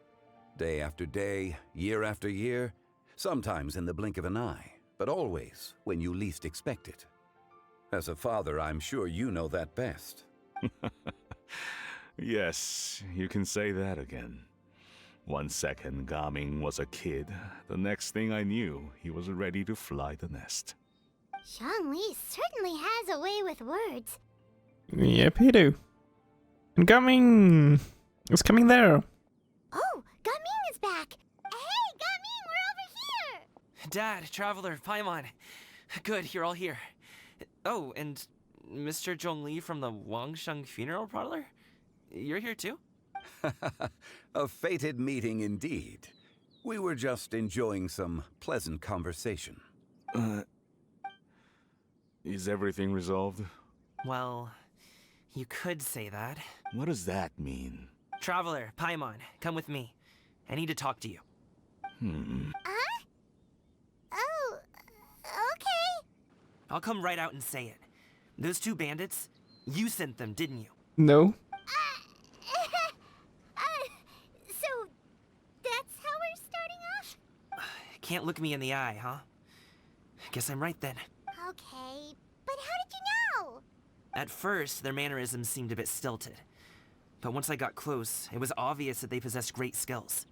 Day after day, year after year, sometimes in the blink of an eye, but always when you least expect it. As a father, I'm sure you know that best. Yes, you can say that again. 1 second, Gaming was a kid. The next thing I knew, he was ready to fly the nest. Zhongli certainly has a way with words. Yep, he do. And Gaming is coming there. Oh, Gaming is back! Hey, Gaming, we're over here! Dad, Traveler, Paimon. Good, you're all here. Oh, and Mr. Zhongli from the Wangsheng Funeral Parlor? You're here too? A fated meeting indeed. We were just enjoying some pleasant conversation. Is everything resolved? Well, you could say that. What does that mean? Traveler, Paimon, come with me. I need to talk to you. Huh? Oh, okay. I'll come right out and say it. Those two bandits, you sent them, didn't you? No. So, that's how we're starting off? Can't look me in the eye, huh? Guess I'm right then. Okay, but how did you know? At first, their mannerisms seemed a bit stilted. But once I got close, it was obvious that they possessed great skills.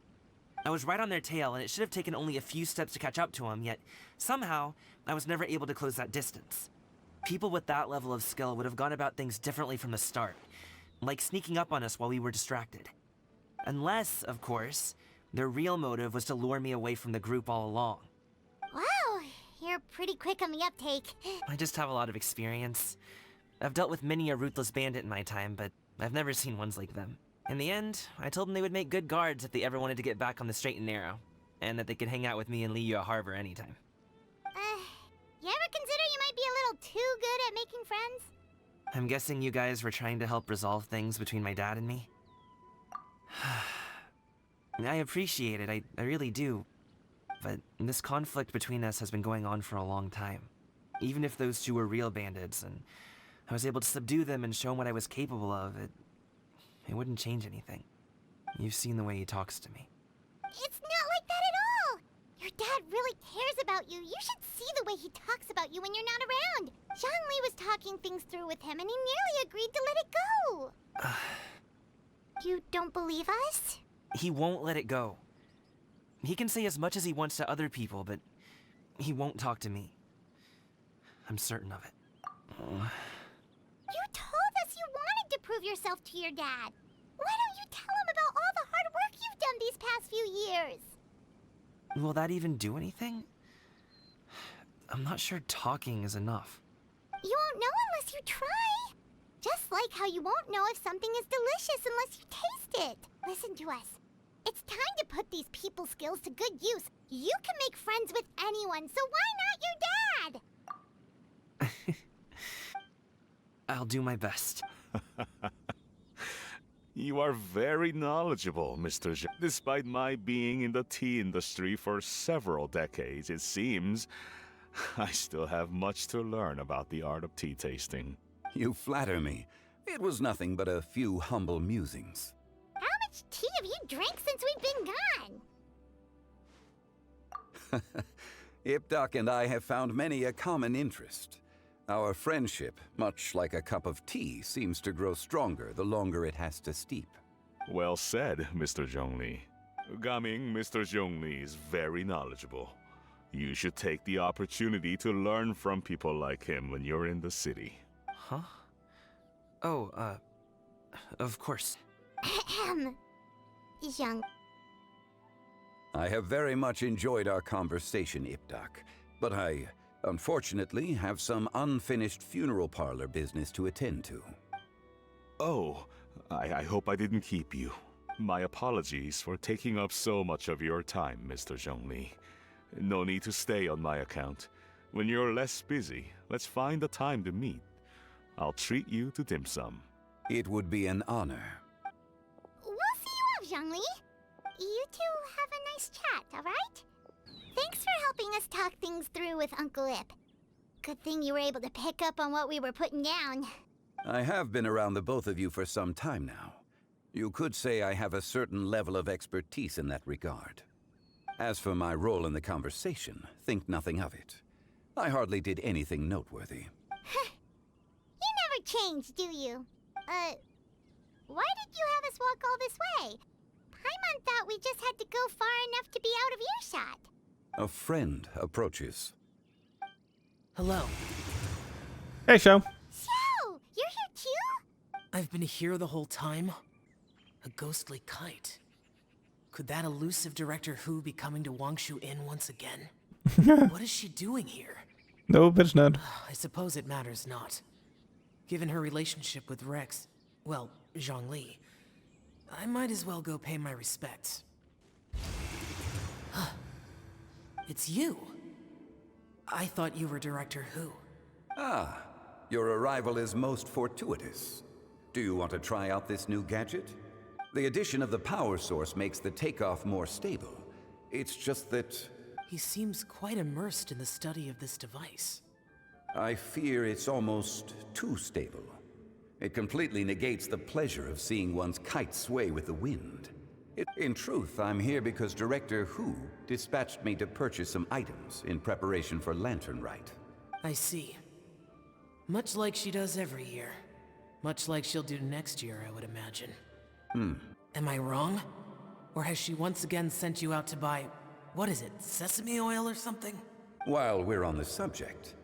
I was right on their tail, and it should have taken only a few steps to catch up to them, yet somehow, I was never able to close that distance. People with that level of skill would have gone about things differently from the start, like sneaking up on us while we were distracted. Unless, of course, their real motive was to lure me away from the group all along. Wow, you're pretty quick on the uptake. I just have a lot of experience. I've dealt with many a ruthless bandit in my time, but I've never seen ones like them. In the end, I told them they would make good guards if they ever wanted to get back on the straight and narrow, and that they could hang out with me in Liyue Harbor anytime. You ever consider you might be a little too good at making friends? I'm guessing you guys were trying to help resolve things between my dad and me? I appreciate it, I really do. But this conflict between us has been going on for a long time. Even if those two were real bandits, and I was able to subdue them and show them what I was capable of, it wouldn't change anything. You've seen the way he talks to me. It's not like that at all! Your dad really cares about you. You should see the way he talks about you when you're not around. Zhongli was talking things through with him, and he nearly agreed to let it go. You don't believe us? He won't let it go. He can say as much as he wants to other people, but he won't talk to me. I'm certain of it. You told us you wanted to prove yourself to your dad. Why don't you tell him about all the hard work you've done these past few years? Will that even do anything? I'm not sure talking is enough. You won't know unless you try. Just like how you won't know if something is delicious unless you taste it. Listen to us. It's time to put these people skills to good use. You can make friends with anyone, so why not your dad? I'll do my best. You are very knowledgeable, Mr. Zhang. Despite my being in the tea industry for several decades, it seems I still have much to learn about the art of tea tasting. You flatter me. It was nothing but a few humble musings. How much tea have you drank since we've been gone? Ipdak and I have found many a common interest. Our friendship, much like a cup of tea, seems to grow stronger the longer it has to steep. Well said, Mr. Zhongli. Gaming, Mr. Zhongli is very knowledgeable. You should take the opportunity to learn from people like him when you're in the city. Huh? Oh, of course. Young. I have very much enjoyed our conversation, Ipdak, but I, unfortunately, have some unfinished funeral parlor business to attend to. Oh, I hope I didn't keep you. My apologies for taking up so much of your time, Mr. Zhongli. No need to stay on my account. When you're less busy, let's find a time to meet. I'll treat you to dim sum. It would be an honor. We'll see you off, Zhongli. You two have a nice chat, alright? Thanks for helping us talk things through with Uncle Ip. Good thing you were able to pick up on what we were putting down. I have been around the both of you for some time now. You could say I have a certain level of expertise in that regard. As for my role in the conversation, think nothing of it. I hardly did anything noteworthy. You never change, do you? Why did you have us walk all this way? Paimon thought we just had to go far enough to be out of earshot. A friend approaches. Hello. Hey, Xiao. So, you're here too? I've been here the whole time? A ghostly kite. Could that elusive Director Who be coming to Wangshu Inn once again? What is she doing here? Nope, it's not. I suppose it matters not. Given her relationship with Rex, well, Zhongli, I might as well go pay my respects. It's you. I thought you were Director Who. Ah, your arrival is most fortuitous. Do you want to try out this new gadget? The addition of the power source makes the takeoff more stable. It's just that... He seems quite immersed in the study of this device. I fear it's almost too stable. It completely negates the pleasure of seeing one's kite sway with the wind. In truth, I'm here because Director Who dispatched me to purchase some items in preparation for Lantern Rite. I see. Much like she does every year. Much like she'll do next year, I would imagine. Am I wrong? Or has she once again sent you out to buy, what is it, sesame oil or something? While we're on the subject,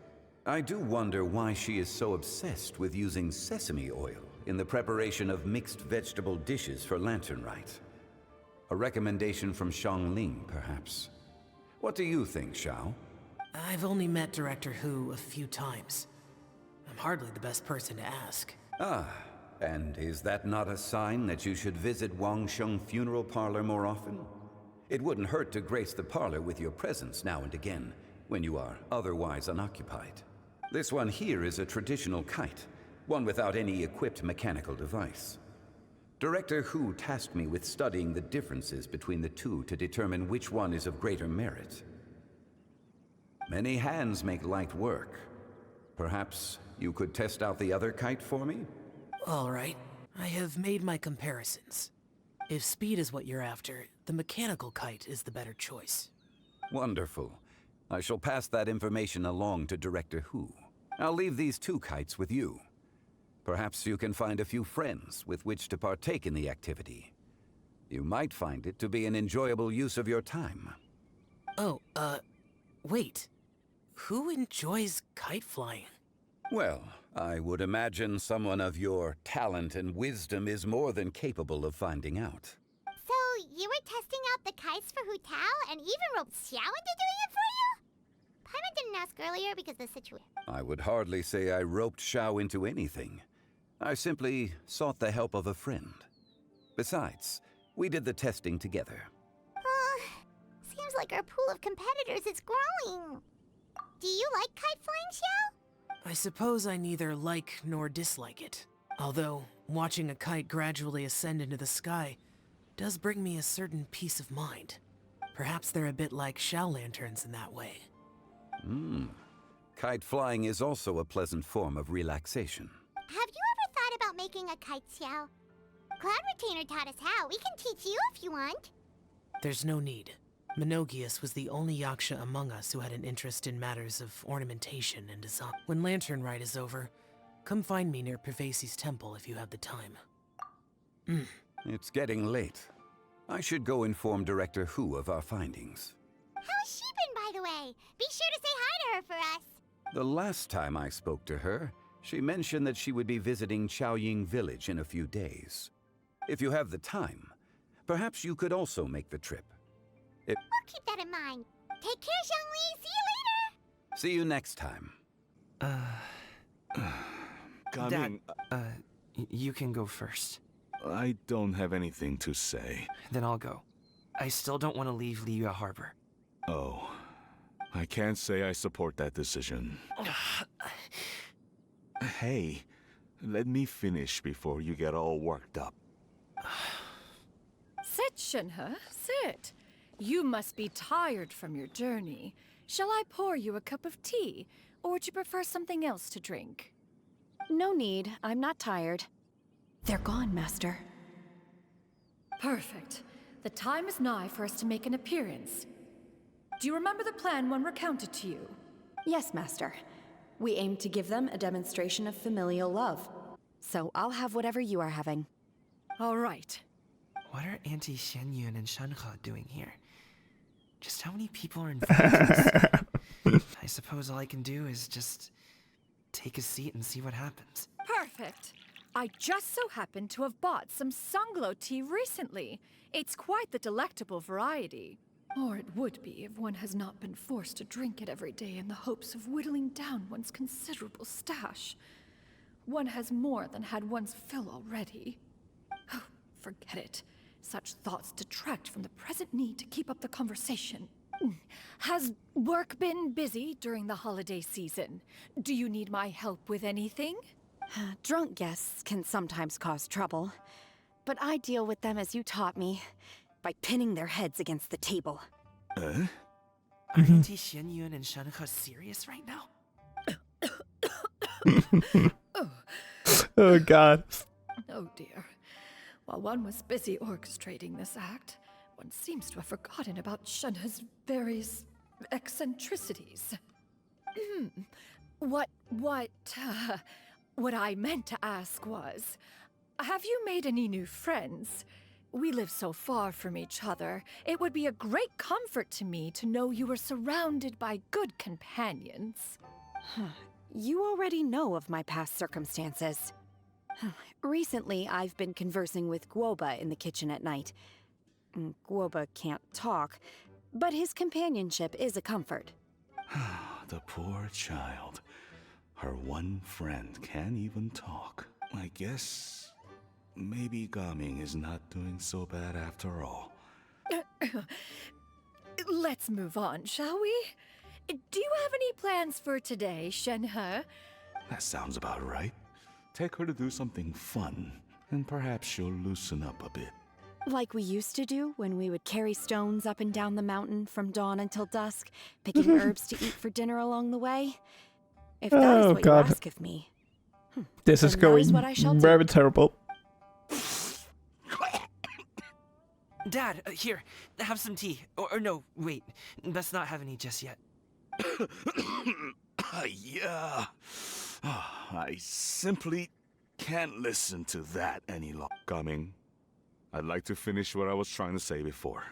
I do wonder why she is so obsessed with using sesame oil in the preparation of mixed vegetable dishes for Lantern Rite. A recommendation from Xiangling, perhaps. What do you think, Xiao? I've only met Director Who a few times. I'm hardly the best person to ask. Ah, and is that not a sign that you should visit Wangsheng Funeral Parlor more often? It wouldn't hurt to grace the parlor with your presence now and again, when you are otherwise unoccupied. This one here is a traditional kite, one without any equipped mechanical device. Director Who tasked me with studying the differences between the two to determine which one is of greater merit. Many hands make light work. Perhaps you could test out the other kite for me? All right. I have made my comparisons. If speed is what you're after, the mechanical kite is the better choice. Wonderful. I shall pass that information along to Director Who. I'll leave these two kites with you. Perhaps you can find a few friends with which to partake in the activity. You might find it to be an enjoyable use of your time. Oh, wait. Who enjoys kite flying? Well, I would imagine someone of your talent and wisdom is more than capable of finding out. So, you were testing out the kites for Hu Tao and even roped Xiao into doing it for you? Paimon didn't ask earlier because the situation... I would hardly say I roped Xiao into anything. I simply sought the help of a friend. Besides, we did the testing together. Seems like our pool of competitors is growing. Do you like kite flying, Xiao? I suppose I neither like nor dislike it. Although, watching a kite gradually ascend into the sky does bring me a certain peace of mind. Perhaps they're a bit like Shao lanterns in that way. Kite flying is also a pleasant form of relaxation. Have you ever thought about making a kite, Xiao? Cloud Retainer taught us how. We can teach you if you want. There's no need. Menogias was the only yaksha among us who had an interest in matters of ornamentation and design. When Lantern Rite is over, come find me near Pervasi's temple if you have the time. It's getting late. I should go inform Director Hu of our findings. How's she been, by the way? Be sure to say hi to her for us. The last time I spoke to her, she mentioned that she would be visiting Chaoying Village in a few days. If you have the time, perhaps you could also make the trip. We'll keep that in mind. Take care, Zhongli. See you later. See you next time. Coming. Dad, you can go first. I don't have anything to say. Then I'll go. I still don't want to leave Liyue Harbor. Oh, I can't say I support that decision. Hey, let me finish before you get all worked up. Sit, Shenhe, sit. You must be tired from your journey. Shall I pour you a cup of tea, or would you prefer something else to drink? No need. I'm not tired. They're gone, Master. Perfect. The time is nigh for us to make an appearance. Do you remember the plan one recounted to you? Yes, Master. We aim to give them a demonstration of familial love. So I'll have whatever you are having. All right. What are Auntie Xianyun and Shenhe doing here? Just how many people are invited? I suppose all I can do is just take a seat and see what happens. Perfect. I just so happen to have bought some Sunglow tea recently. It's quite the delectable variety. Or it would be if one has not been forced to drink it every day in the hopes of whittling down one's considerable stash. One has more than had one's fill already. Oh, forget it. Such thoughts detract from the present need to keep up the conversation. Has work been busy during the holiday season? Do you need my help with anything? Drunk guests can sometimes cause trouble, but I deal with them as you taught me, by pinning their heads against the table. Are Auntie Xianyun and Shenhe serious right now? Oh god. Oh dear. While one was busy orchestrating this act, one seems to have forgotten about Shenhe's various eccentricities. What I meant to ask was, have you made any new friends? We live so far from each other. It would be a great comfort to me to know you were surrounded by good companions. You already know of my past circumstances. Recently, I've been conversing with Guoba in the kitchen at night. Guoba can't talk, but his companionship is a comfort. The poor child. Her one friend can't even talk. I guess maybe Gaming is not doing so bad after all. Let's move on, shall we? Do you have any plans for today, Shenhe? That sounds about right. Take her to do something fun, and perhaps she'll loosen up a bit. Like we used to do when we would carry stones up and down the mountain from dawn until dusk, picking herbs to eat for dinner along the way. If that is what you ask of me. This is then going that is what I shall very do. terrible. Dad, here, have some tea. Or no, wait, let's not have any just yet. Yeah. I simply can't listen to that any longer. Coming. I'd like to finish what I was trying to say before.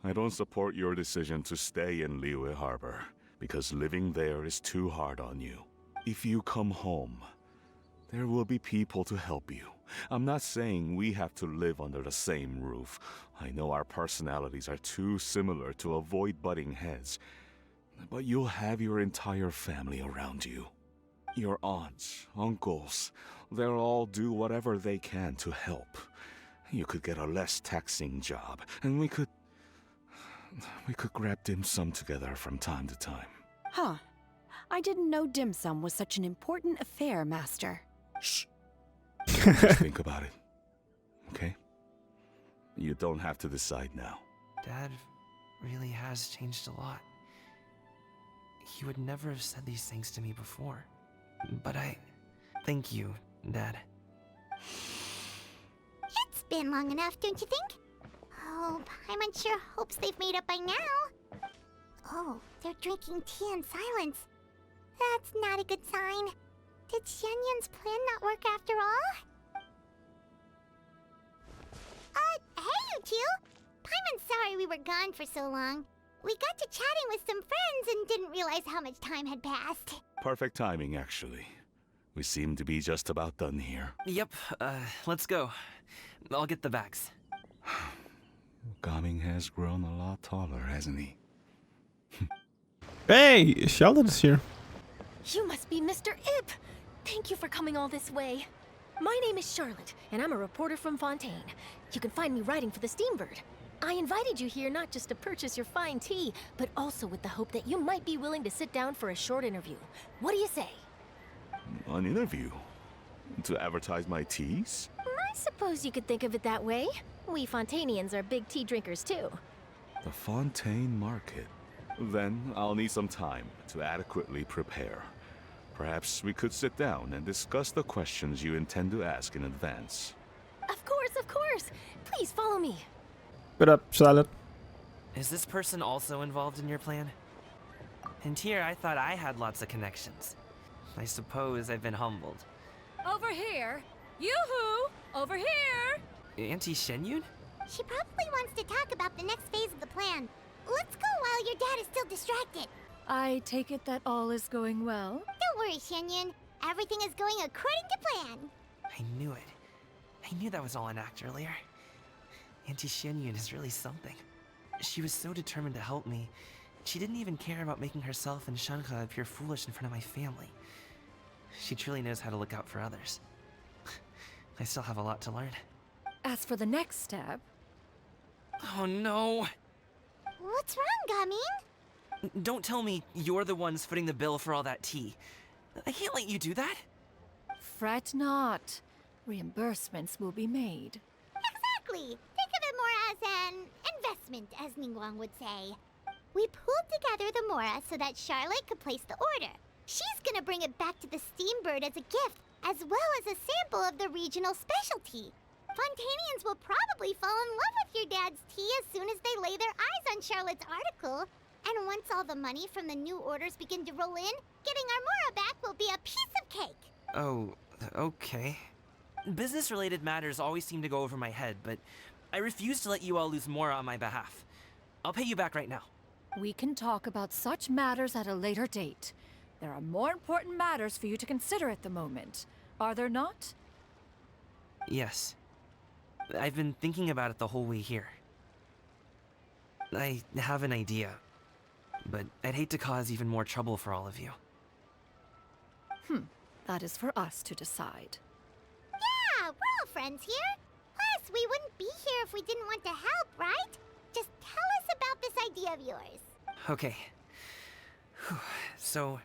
I don't support your decision to stay in Liyue Harbor, because living there is too hard on you. If you come home, there will be people to help you. I'm not saying we have to live under the same roof. I know our personalities are too similar to avoid butting heads. But you'll have your entire family around you. Your aunts, uncles, they'll all do whatever they can to help. You could get a less taxing job, and we could grab dim sum together from time to time. Huh. I didn't know dim sum was such an important affair, Master. Shh. Just think about it, okay? You don't have to decide now. Dad really has changed a lot. He would never have said these things to me before. But thank you, Dad. It's been long enough, don't you think? Oh, Paimon sure hopes they've made up by now. Oh, they're drinking tea in silence. That's not a good sign. Did Xianyun's plan not work after all? Hey you two! Paimon's sorry we were gone for so long. We got to chatting with some friends and didn't realize how much time had passed. Perfect timing, actually. We seem to be just about done here. Yep, let's go. I'll get the bags. Gaming has grown a lot taller, hasn't he? Hey, Charlotte is here. You must be Mr. Ip! Thank you for coming all this way. My name is Charlotte, and I'm a reporter from Fontaine. You can find me writing for the Steambird. I invited you here not just to purchase your fine tea, but also with the hope that you might be willing to sit down for a short interview. What do you say? An interview? To advertise my teas? I suppose you could think of it that way. We Fontainians are big tea drinkers too. The Fontaine Market. Then I'll need some time to adequately prepare. Perhaps we could sit down and discuss the questions you intend to ask in advance. Of course, of course. Please follow me. What up, Charlotte? Is this person also involved in your plan? And here I thought I had lots of connections. I suppose I've been humbled. Over here! Yoo-hoo! Over here! Auntie Shenyun? She probably wants to talk about the next phase of the plan. Let's go while your dad is still distracted. I take it that all is going well? Don't worry, Shenyun. Everything is going according to plan. I knew it. I knew that was all an act earlier. Auntie Shenyun is really something. She was so determined to help me. She didn't even care about making herself and Shanka appear foolish in front of my family. She truly knows how to look out for others. I still have a lot to learn. As for the next step... Oh no! What's wrong, Gaming? Don't tell me you're the ones footing the bill for all that tea. I can't let you do that. Fret not. Reimbursements will be made. Exactly. Think of it more as an investment, as Ningguang would say. We pooled together the Mora so that Charlotte could place the order. She's gonna bring it back to the Steambird as a gift, as well as a sample of the regional specialty. Fontainians will probably fall in love with your dad's tea as soon as they lay their eyes on Charlotte's article. And once all the money from the new orders begin to roll in, getting our Mora back will be a piece of cake. Oh, okay. Business-related matters always seem to go over my head, but I refuse to let you all lose Mora on my behalf. I'll pay you back right now. We can talk about such matters at a later date. There are more important matters for you to consider at the moment, are there not? Yes. I've been thinking about it the whole way here. I have an idea, but I'd hate to cause even more trouble for all of you. That is for us to decide. Yeah, we're all friends here. Plus, we wouldn't be here if we didn't want to help, right? Just tell us about this idea of yours. Okay. So,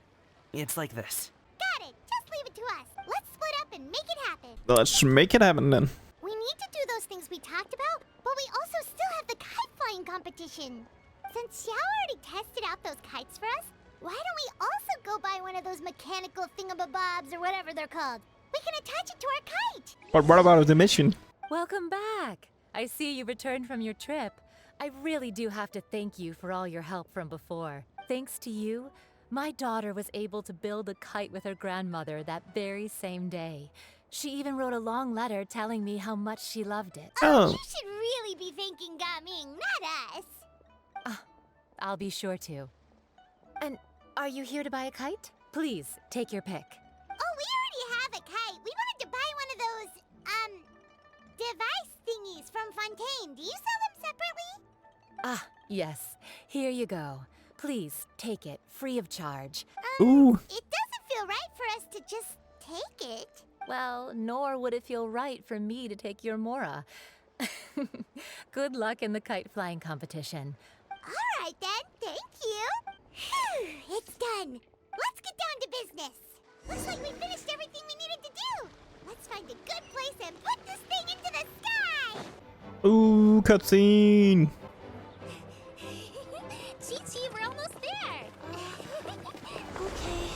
it's like this. Got it. Just leave it to us. Let's split up and make it happen. Let's make it happen then. We need to do those things we talked about, but we also still have the kite flying competition. Since Xiao already tested out those kites for us, why don't we also go buy one of those mechanical thingamabobs or whatever they're called? We can attach it to our kite. But what about the mission? Welcome back. I see you returned from your trip. I really do have to thank you for all your help from before. Thanks to you, my daughter was able to build a kite with her grandmother that very same day. She even wrote a long letter telling me how much she loved it. Oh, you should really be thanking Gaming, not us. I'll be sure to. And are you here to buy a kite? Please, take your pick. Oh, we already have a kite. We wanted to buy one of those, device thingies from Fontaine. Do you sell them separately? Ah, yes. Here you go. Please, take it, free of charge. Ooh. It doesn't feel right for us to just take it. Well, nor would it feel right for me to take your Mora. Good luck in the kite flying competition. All right then, thank you. Phew, it's done. Let's get down to business. Looks like we finished everything we needed to do. Let's find a good place and put this thing into the sky. Ooh, cutscene. Chi-Chi, we're almost there. Okay.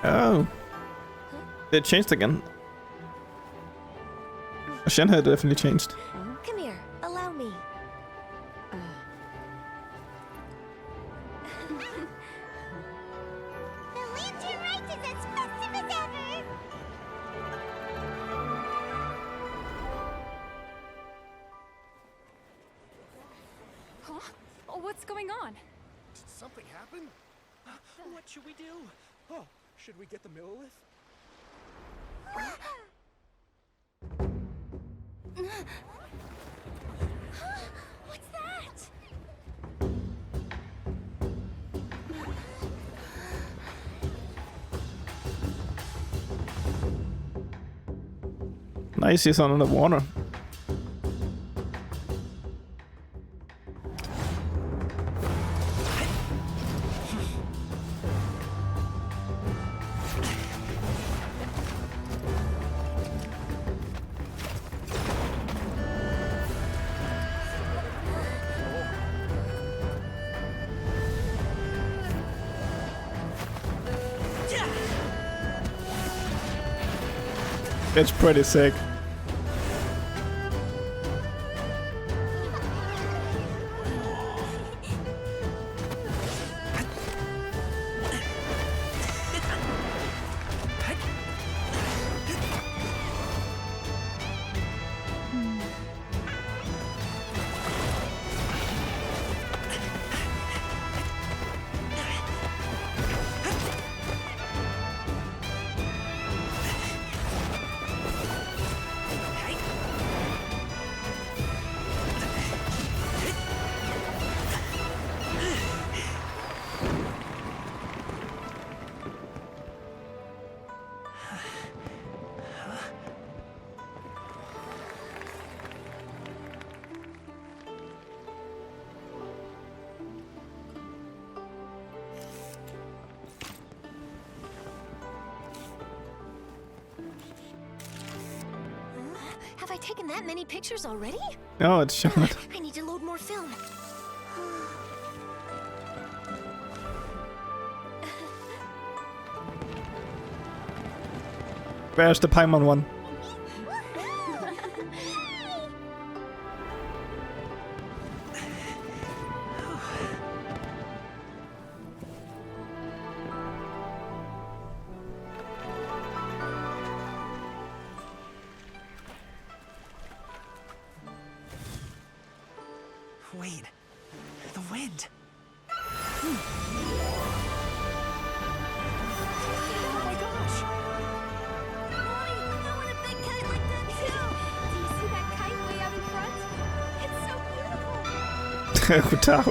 Oh. They changed again. Shen had definitely changed. Come here, allow me. The lantern rite is as festive as ever! Huh? Oh, what's going on? Did something happen? What should we do? Oh, should we get the Millilith? What's that? Nice, he's under the water. It's pretty sick. Have I taken that many pictures already? Oh, it's Charlotte. I need to load more film. Where's the Paimon one? Wait, the wind. Oh my gosh! Mommy, I want a big kite like that too! Do you see that kite way out in front? It's so beautiful! Ciao.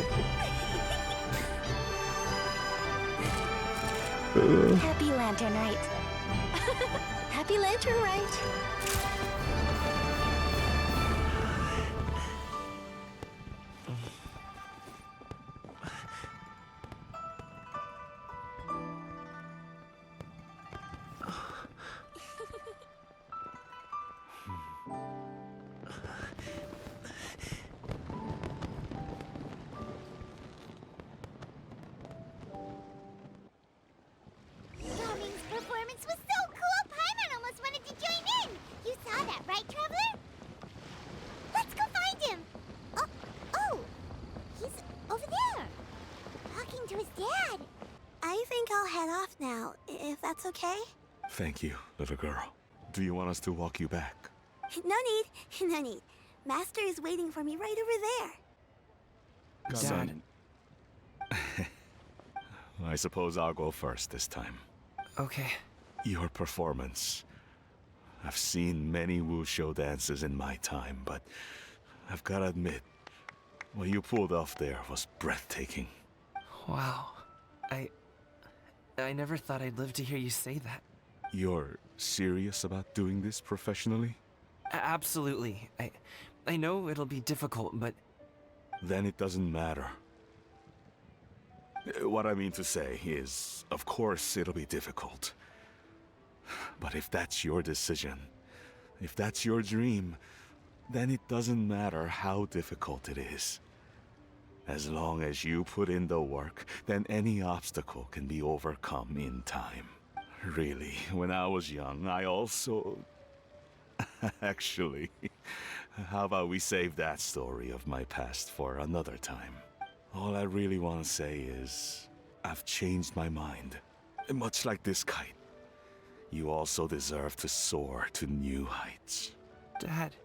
Happy Lantern Rite. Happy Lantern Rite! Gaming's performance was so cool, Paimon almost wanted to join in! You saw that, right, Traveler? Let's go find him! Oh! He's over there! Talking to his dad! I think I'll head off now, if that's okay? Thank you, little girl. Do you want us to walk you back? No need, no need. Master is waiting for me right over there. Dad. I suppose I'll go first this time. Okay. Your performance. I've seen many wushou dances in my time, but I've gotta admit, what you pulled off there was breathtaking. Wow. I never thought I'd live to hear you say that. You're serious about doing this professionally? Absolutely. I know it'll be difficult, but... Then it doesn't matter. What I mean to say is, of course it'll be difficult. But if that's your decision, if that's your dream, then it doesn't matter how difficult it is. As long as you put in the work, then any obstacle can be overcome in time. Really, when I was young, I also... Actually, how about we save that story of my past for another time? All I really want to say is, I've changed my mind. Much like this kite, you also deserve to soar to new heights. Dad.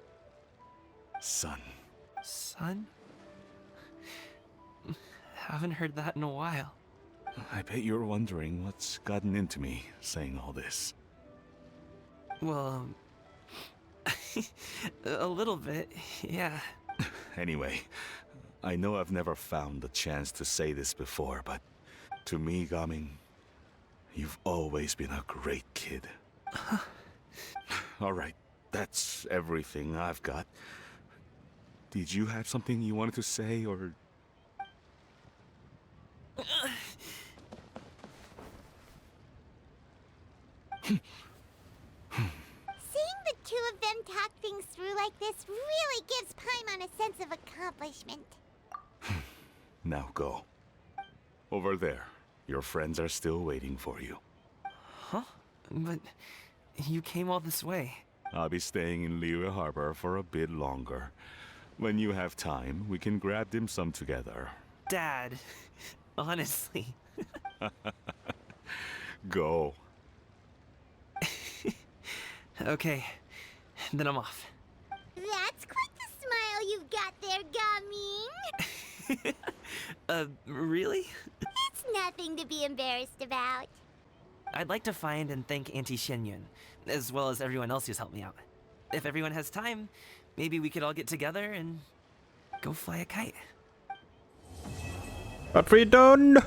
Son. Son? Haven't heard that in a while. I bet you're wondering what's gotten into me saying all this. Well, a little bit, yeah. Anyway, I know I've never found the chance to say this before, but to me, Gaming, you've always been a great kid. Alright, that's everything I've got. Did you have something you wanted to say, or... Seeing the two of them talk things through like this really gives Paimon a sense of accomplishment. Now go. Over there. Your friends are still waiting for you. Huh? But you came all this way. I'll be staying in Liyue Harbor for a bit longer. When you have time, we can grab dim sum together. Dad, honestly. Go. Okay, then I'm off. That's quite the smile you've got there, Gaming. Really? It's nothing to be embarrassed about. I'd like to find and thank Auntie Xinyun, as well as everyone else who's helped me out. If everyone has time, maybe we could all get together and go fly a kite. But we done.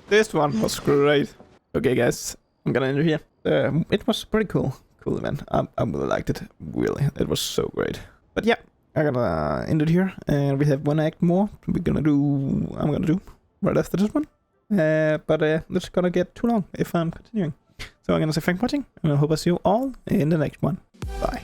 This one was great. Okay, guys, I'm gonna end it here. It was pretty cool event. I really liked it. Really, it was so great. But yeah, I'm gonna end it here, and we have one act more. I'm gonna do right after this one. But it's gonna get too long if I'm continuing. So I'm gonna say thanks for watching, and I hope I see you all in the next one. Bye.